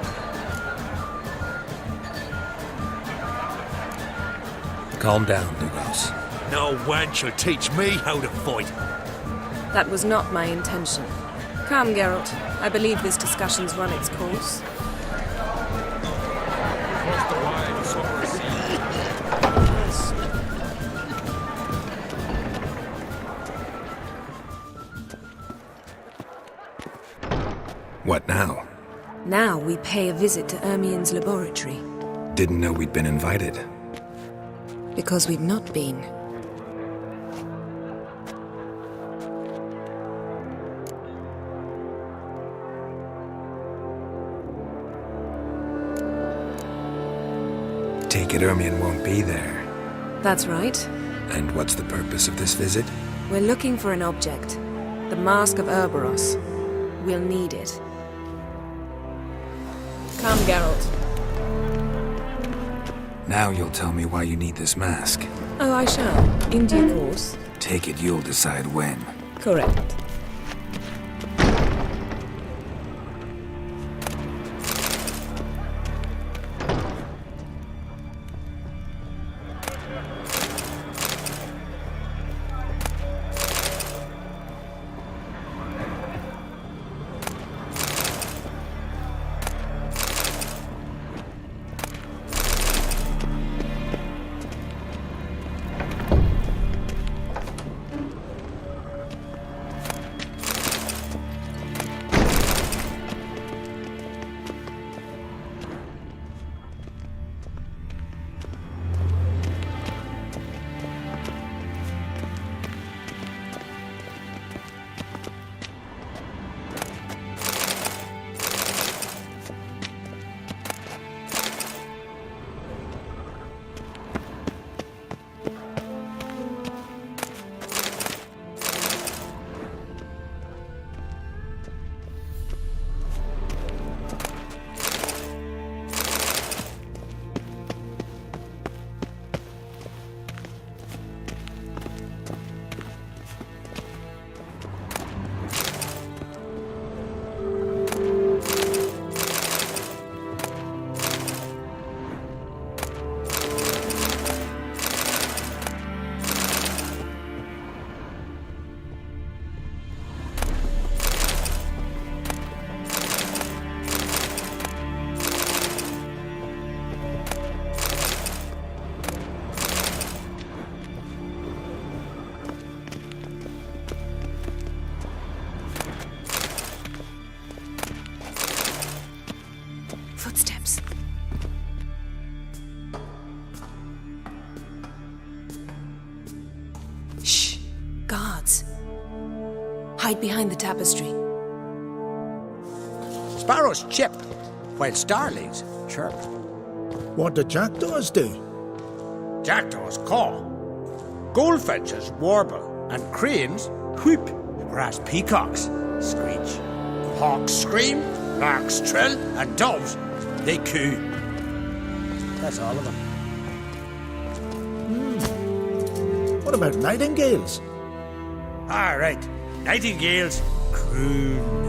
Calm down, Lugos. No wench will teach me how to fight. That was not my intention. Come, Geralt. I believe this discussion's run its course. What now? Now we pay a visit to Ermien's laboratory. Didn't know we'd been invited. Because we've not been. Take it Ermien won't be there. That's right. And what's the purpose of this visit? We're looking for an object. The Mask of Ouroboros. We'll need it. Come, Geralt. Now you'll tell me why you need this mask. Oh, I shall. In due course. Take it you'll decide when. Correct. Footsteps. Hide behind the tapestry. Sparrows chip, while starlings chirp. What do jackdaws do? Jackdaws caw. Goldfinches warble, and cranes whoop, whereas peacocks screech. Hawks scream, larks trill, and doves, they coo. That's all of them. What about nightingales? All right, nightingales croon.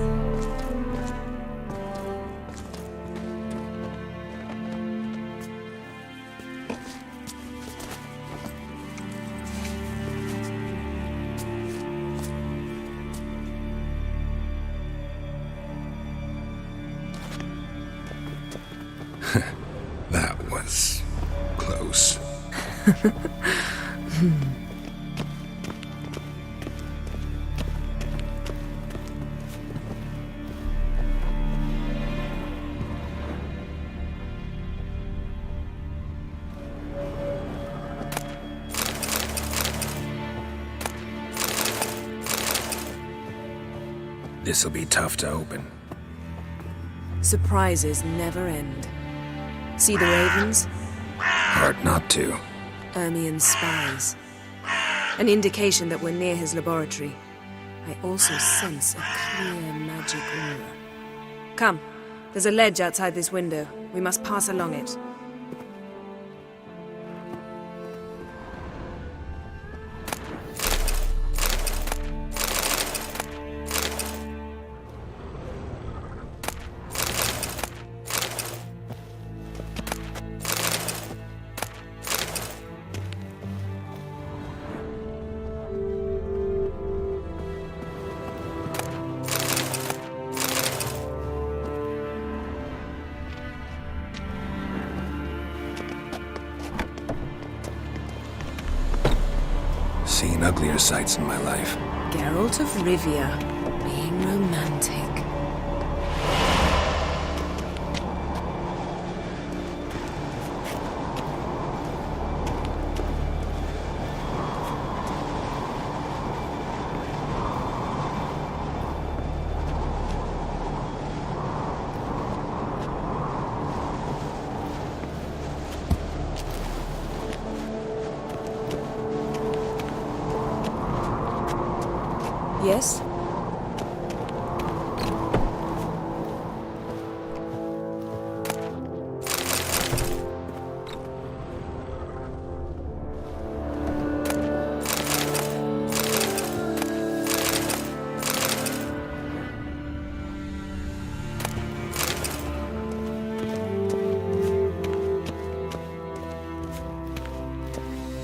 That was close. This'll be tough to open. Surprises never end. See the ravens? Hard not to. Ermien's spies. An indication that we're near his laboratory. I also sense a clear magic aura. Come, there's a ledge outside this window. We must pass along it. Seen uglier sights in my life. Geralt of Rivia, being romantic. Yes?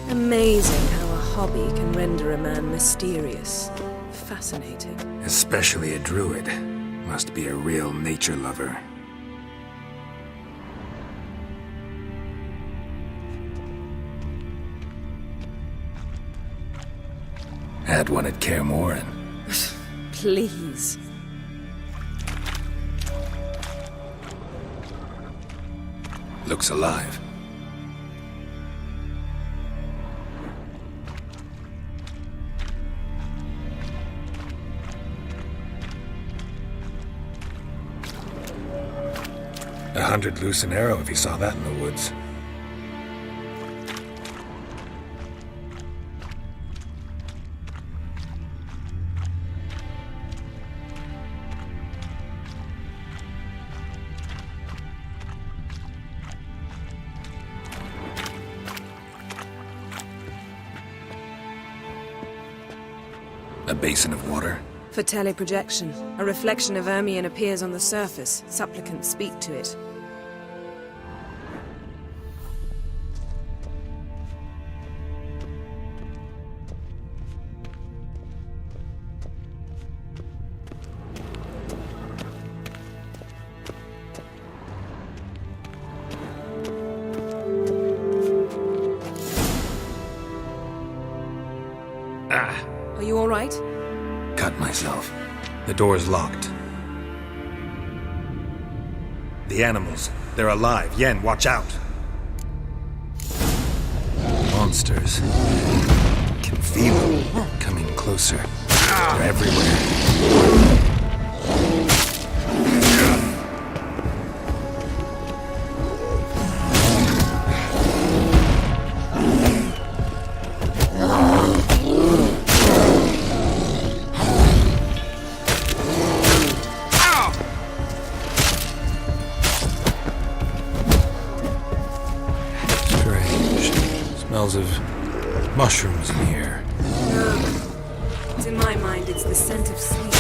Amazing how a hobby can render a man mysterious. Fascinating. Especially a druid. Must be a real nature lover. Had one at Kaer Morhen. Please. Looks alive. $100 loose an arrow if he saw that in the woods. A basin of water? For teleprojection, a reflection of Ermien appears on the surface. Supplicants speak to it. Are you all right? Cut myself. The door's locked. The animals, they're alive. Yen, watch out. Monsters. Can feel them coming closer. They're everywhere. Smells of mushrooms in here. To my mind, it's the scent of sleep.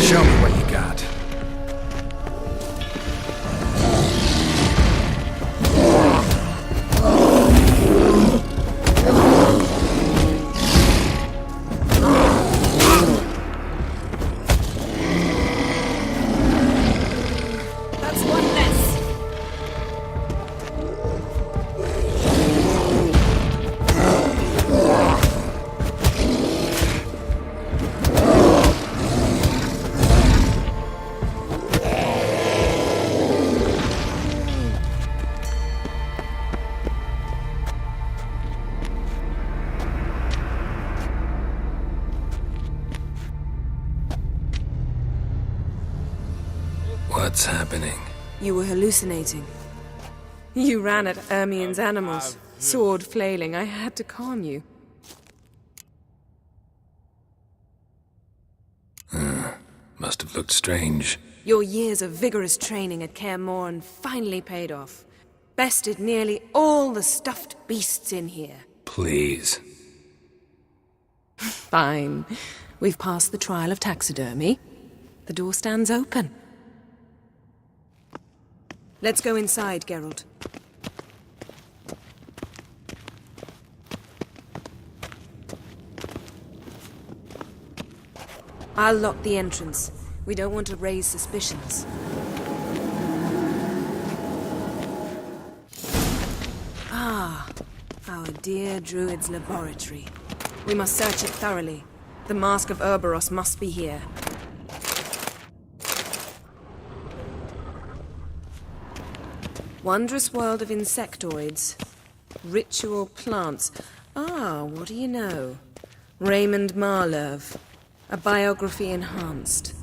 Show me what you got. That's one less. What's happening? You were hallucinating. You ran at Ermien's animals, sword flailing. I had to calm you. Must have looked strange. Your years of vigorous training at Kaer Morhen finally paid off. Bested nearly all the stuffed beasts in here. Please. Fine. We've passed the trial of taxidermy. The door stands open. Let's go inside, Geralt. I'll lock the entrance. We don't want to raise suspicions. Ah, our dear Druid's laboratory. We must search it thoroughly. The Mask of Ouroboros must be here. Wondrous world of insectoids. Ritual plants. Ah, what do you know? Raymond Marlev. A biography enhanced.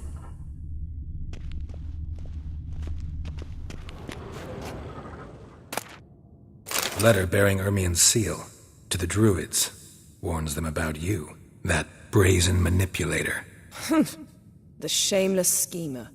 Letter bearing Ermien's seal to the Druids. Warns them about you. That brazen manipulator. The shameless schemer.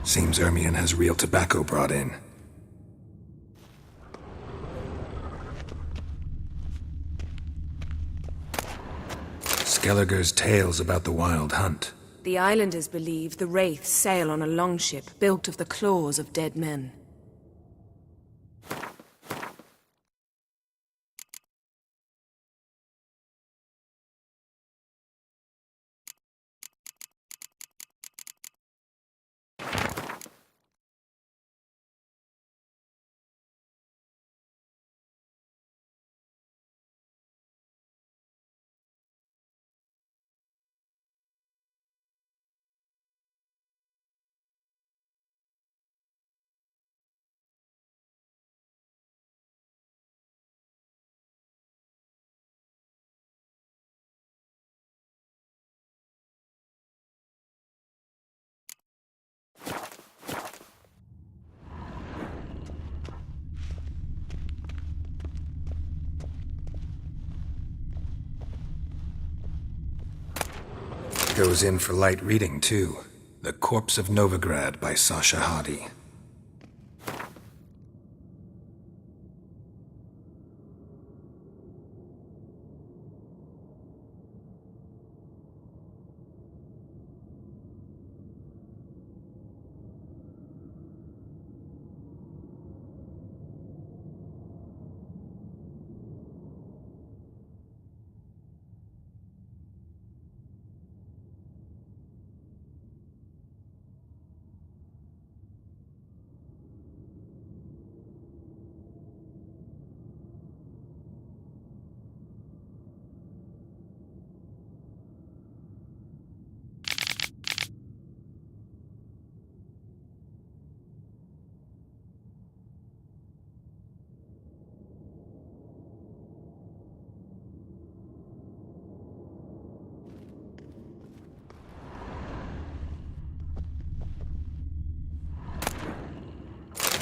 Seems Ermien has real tobacco brought in. Skellige's tales about the wild hunt. The islanders believe the wraiths sail on a longship built of the claws of dead men. Goes in for light reading, too. The Corpse of Novigrad by Sasha Hadi.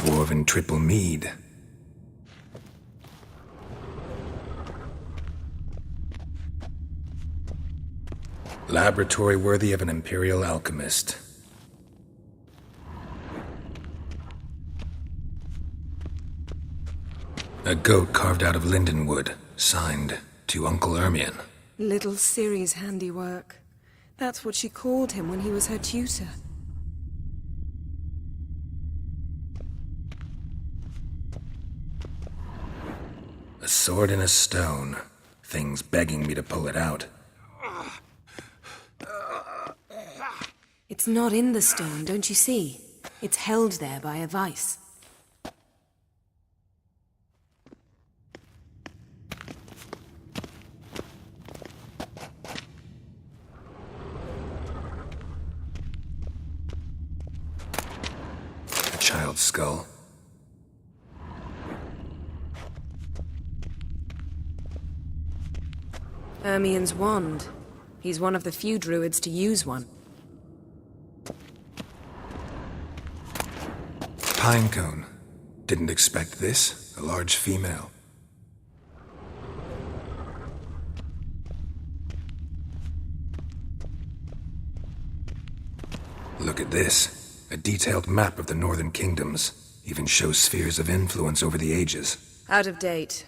Dwarven triple mead. Laboratory worthy of an imperial alchemist. A goat carved out of lindenwood, signed to Uncle Ermion. Little Ciri's handiwork. That's what she called him when he was her tutor. A sword in a stone. Things begging me to pull it out. It's not in the stone, don't you see? It's held there by a vice. A child's skull. Ermion's wand. He's one of the few druids to use one. Pinecone. Didn't expect this. A large female. Look at this. A detailed map of the northern kingdoms. Even shows spheres of influence over the ages. Out of date.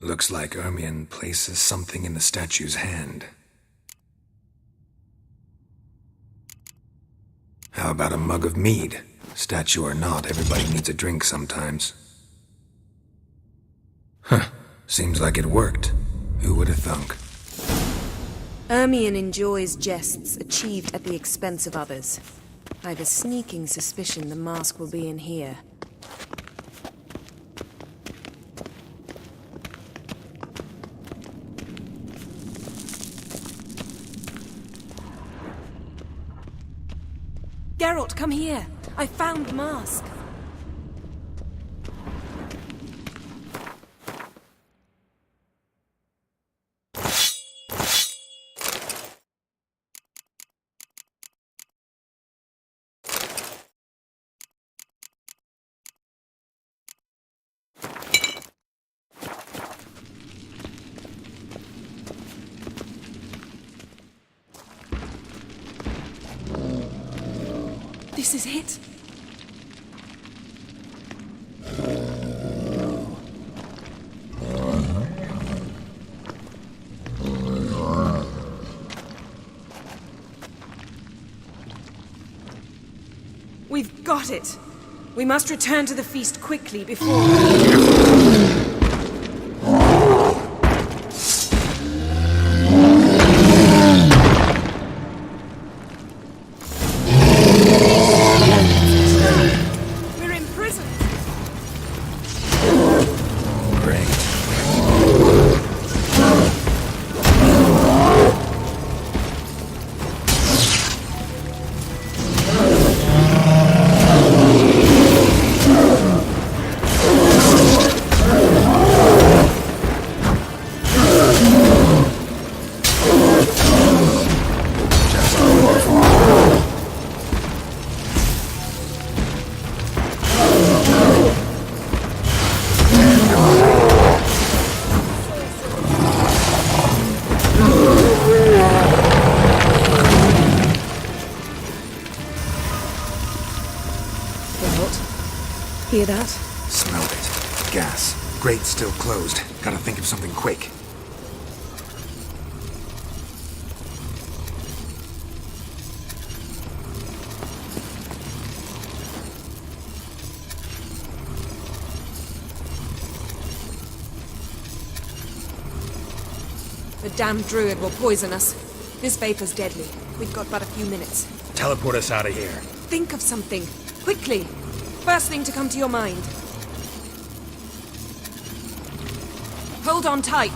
Looks like Ermion places something in the statue's hand. How about a mug of mead? Statue or not, everybody needs a drink sometimes. Huh. Seems like it worked. Who would have thunk? Ermion enjoys jests achieved at the expense of others. I've a sneaking suspicion the mask will be in here. Geralt, come here. I found the mask. This is it. We've got it. We must return to the feast quickly before... Hear that? Smelled it. Gas. Grate's still closed. Gotta think of something quick. The damned druid will poison us. This vapor's deadly. We've got but a few minutes. Teleport us out of here. Think of something. Quickly. First thing to come to your mind. Hold on tight.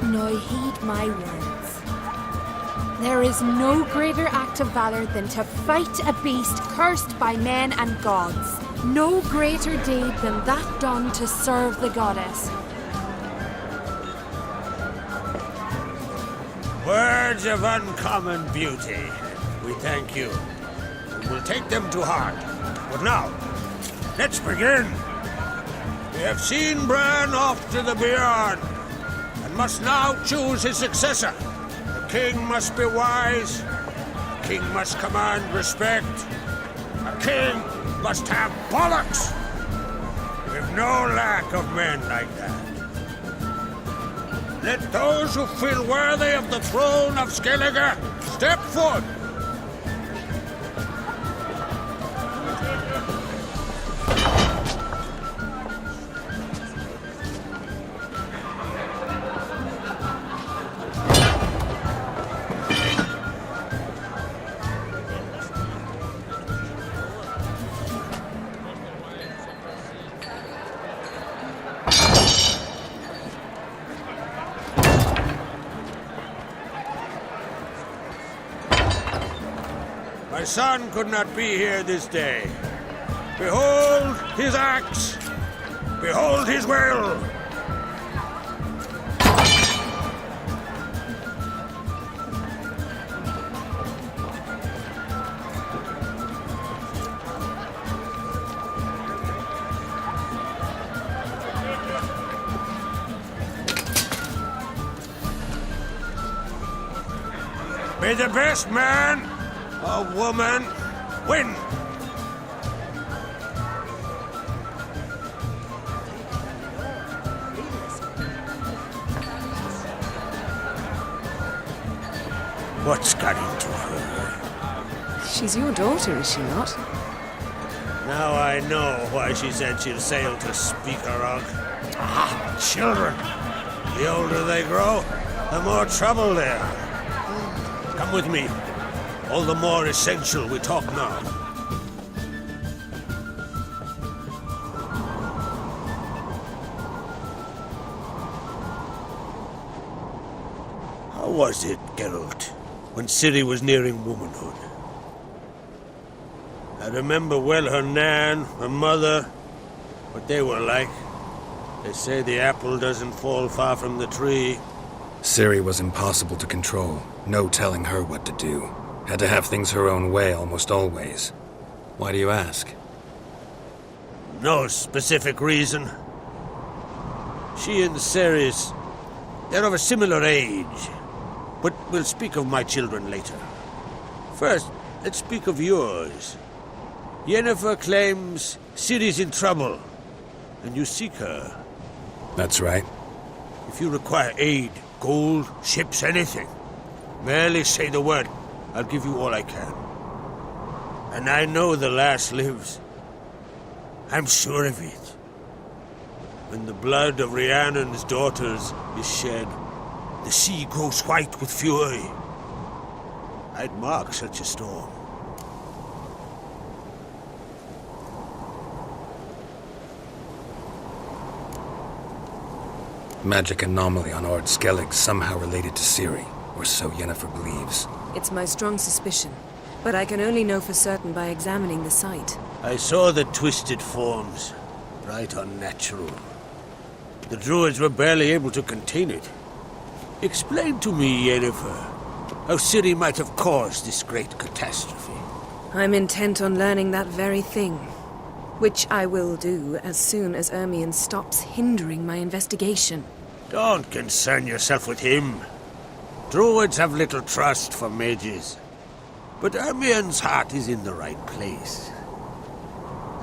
Now heed my words. There is no greater act of valor than to fight a beast cursed by men and gods. No greater deed than that done to serve the goddess. Words of uncommon beauty. We thank you. We will take them to heart. But now, let's begin. We have seen Bran off to the Beyond, and must now choose his successor. The king must be wise. The king must command respect. A king must have bollocks. We've no lack of men like that. Let those who feel worthy of the throne of Skellige step forward. My son could not be here this day. Behold his axe Behold his will! May the best man or woman win! What's got into her? She's your daughter, is she not? Now I know why she said she'll sail to Speakerog. Ah, children. The older they grow, the more trouble they are. Come with me. All the more essential we talk now. How was it, Geralt, when Ciri was nearing womanhood? I remember well her nan, her mother, what they were like. They say the apple doesn't fall far from the tree. Ciri was impossible to control. No telling her what to do. Had to have things her own way almost always. Why do you ask? No specific reason. She and Ceres, they're of a similar age. But we'll speak of my children later. First, let's speak of yours. Yennefer claims Ciri's in trouble, and you seek her. That's right. If you require aid, gold, ships, anything, merely say the word. I'll give you all I can. And I know the lass lives. I'm sure of it. When the blood of Rhiannon's daughters is shed, the sea grows white with fury. I'd mark such a storm. Magic anomaly on Ord Skellige somehow related to Ciri, or so Yennefer believes. It's my strong suspicion, but I can only know for certain by examining the site. I saw the twisted forms, right unnatural. The druids were barely able to contain it. Explain to me, Yennefer, how Ciri might have caused this great catastrophe. I'm intent on learning that very thing, which I will do as soon as Ermion stops hindering my investigation. Don't concern yourself with him. Druids have little trust for mages. But Ermion's heart is in the right place.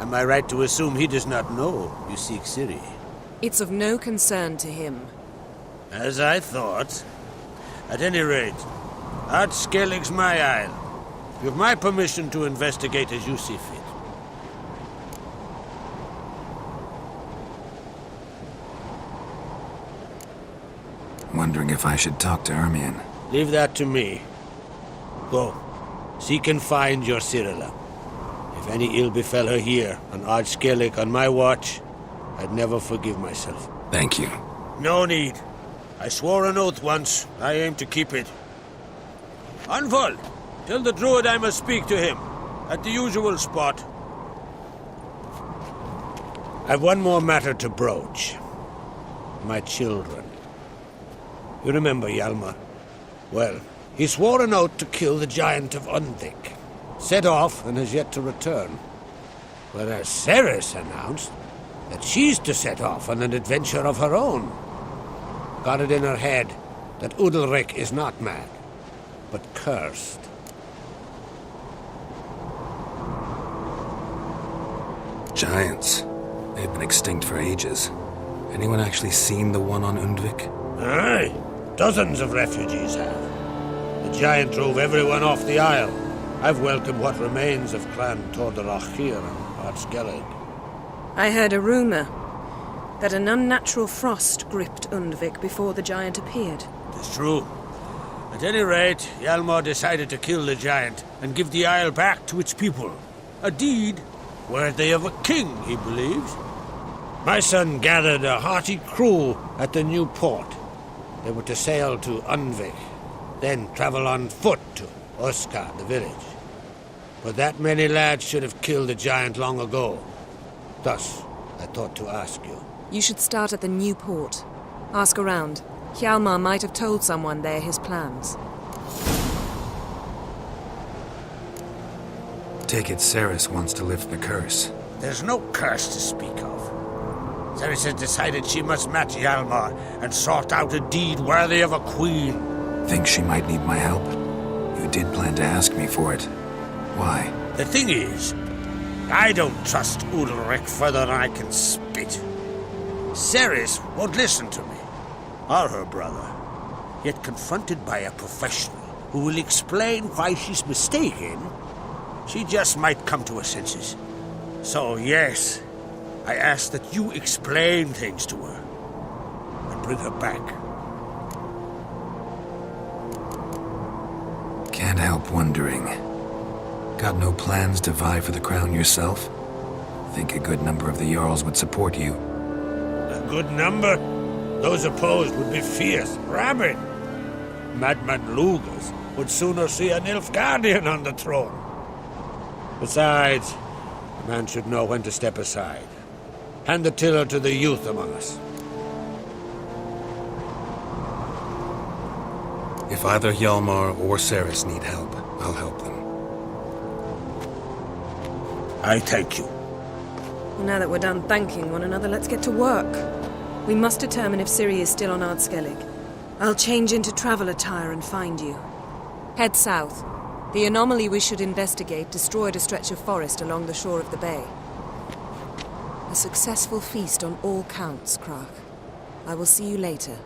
Am I right to assume he does not know you seek Ciri? It's of no concern to him. As I thought. At any rate, Ord Skellige's my isle. You have my permission to investigate as you see fit. Wondering if I should talk to Ermion. Leave that to me. Go. Seek and find your Cyrilla. If any ill befell her here, on Ord Skellige on my watch, I'd never forgive myself. Thank you. No need. I swore an oath once. I aim to keep it. Anvol, tell the druid I must speak to him. At the usual spot. I've one more matter to broach. My children. You remember Hjalmar? Well, he swore an oath to kill the giant of Undvik. Set off and has yet to return. Whereas Ceres announced that she's to set off on an adventure of her own. Got it in her head that Udalric is not mad, but cursed. Giants. They've been extinct for ages. Anyone actually seen the one on Undvik? Aye. Dozens of refugees have. The giant drove everyone off the isle. I've welcomed what remains of Clan Tordarach here on Ord Skellige. I heard a rumor that an unnatural frost gripped Undvik before the giant appeared. It's true. At any rate, Hjalmar decided to kill the giant and give the isle back to its people. A deed worthy of a king, he believes. My son gathered a hearty crew at the new port. They were to sail to Undvik, then travel on foot to Oskar, the village. But that many lads should have killed the giant long ago. Thus, I thought to ask you. You should start at the new port. Ask around. Hjalmar might have told someone there his plans. Take it Ceres wants to lift the curse. There's no curse to speak of. Ceres has decided she must match Hjalmar and sort out a deed worthy of a queen. Think she might need my help? You did plan to ask me for it. Why? The thing is, I don't trust Ulrich further than I can spit. Ceres won't listen to me, or her brother. Yet confronted by a professional who will explain why she's mistaken, she just might come to her senses. So yes, I ask that you explain things to her and bring her back. Can't help wondering. Got no plans to vie for the crown yourself? Think a good number of the Jarls would support you. A good number? Those opposed would be fierce, rabid. Madman Lugas would sooner see an Nilfgaardian on the throne. Besides, a man should know when to step aside. Hand the tiller to the youth among us. If either Hjalmar or Ceres need help, I'll help them. I thank you. Well, now that we're done thanking one another, let's get to work. We must determine if Ciri is still on Ard Skellige. I'll change into travel attire and find you. Head south. The anomaly we should investigate destroyed a stretch of forest along the shore of the bay. A successful feast on all counts, Krach. I will see you later.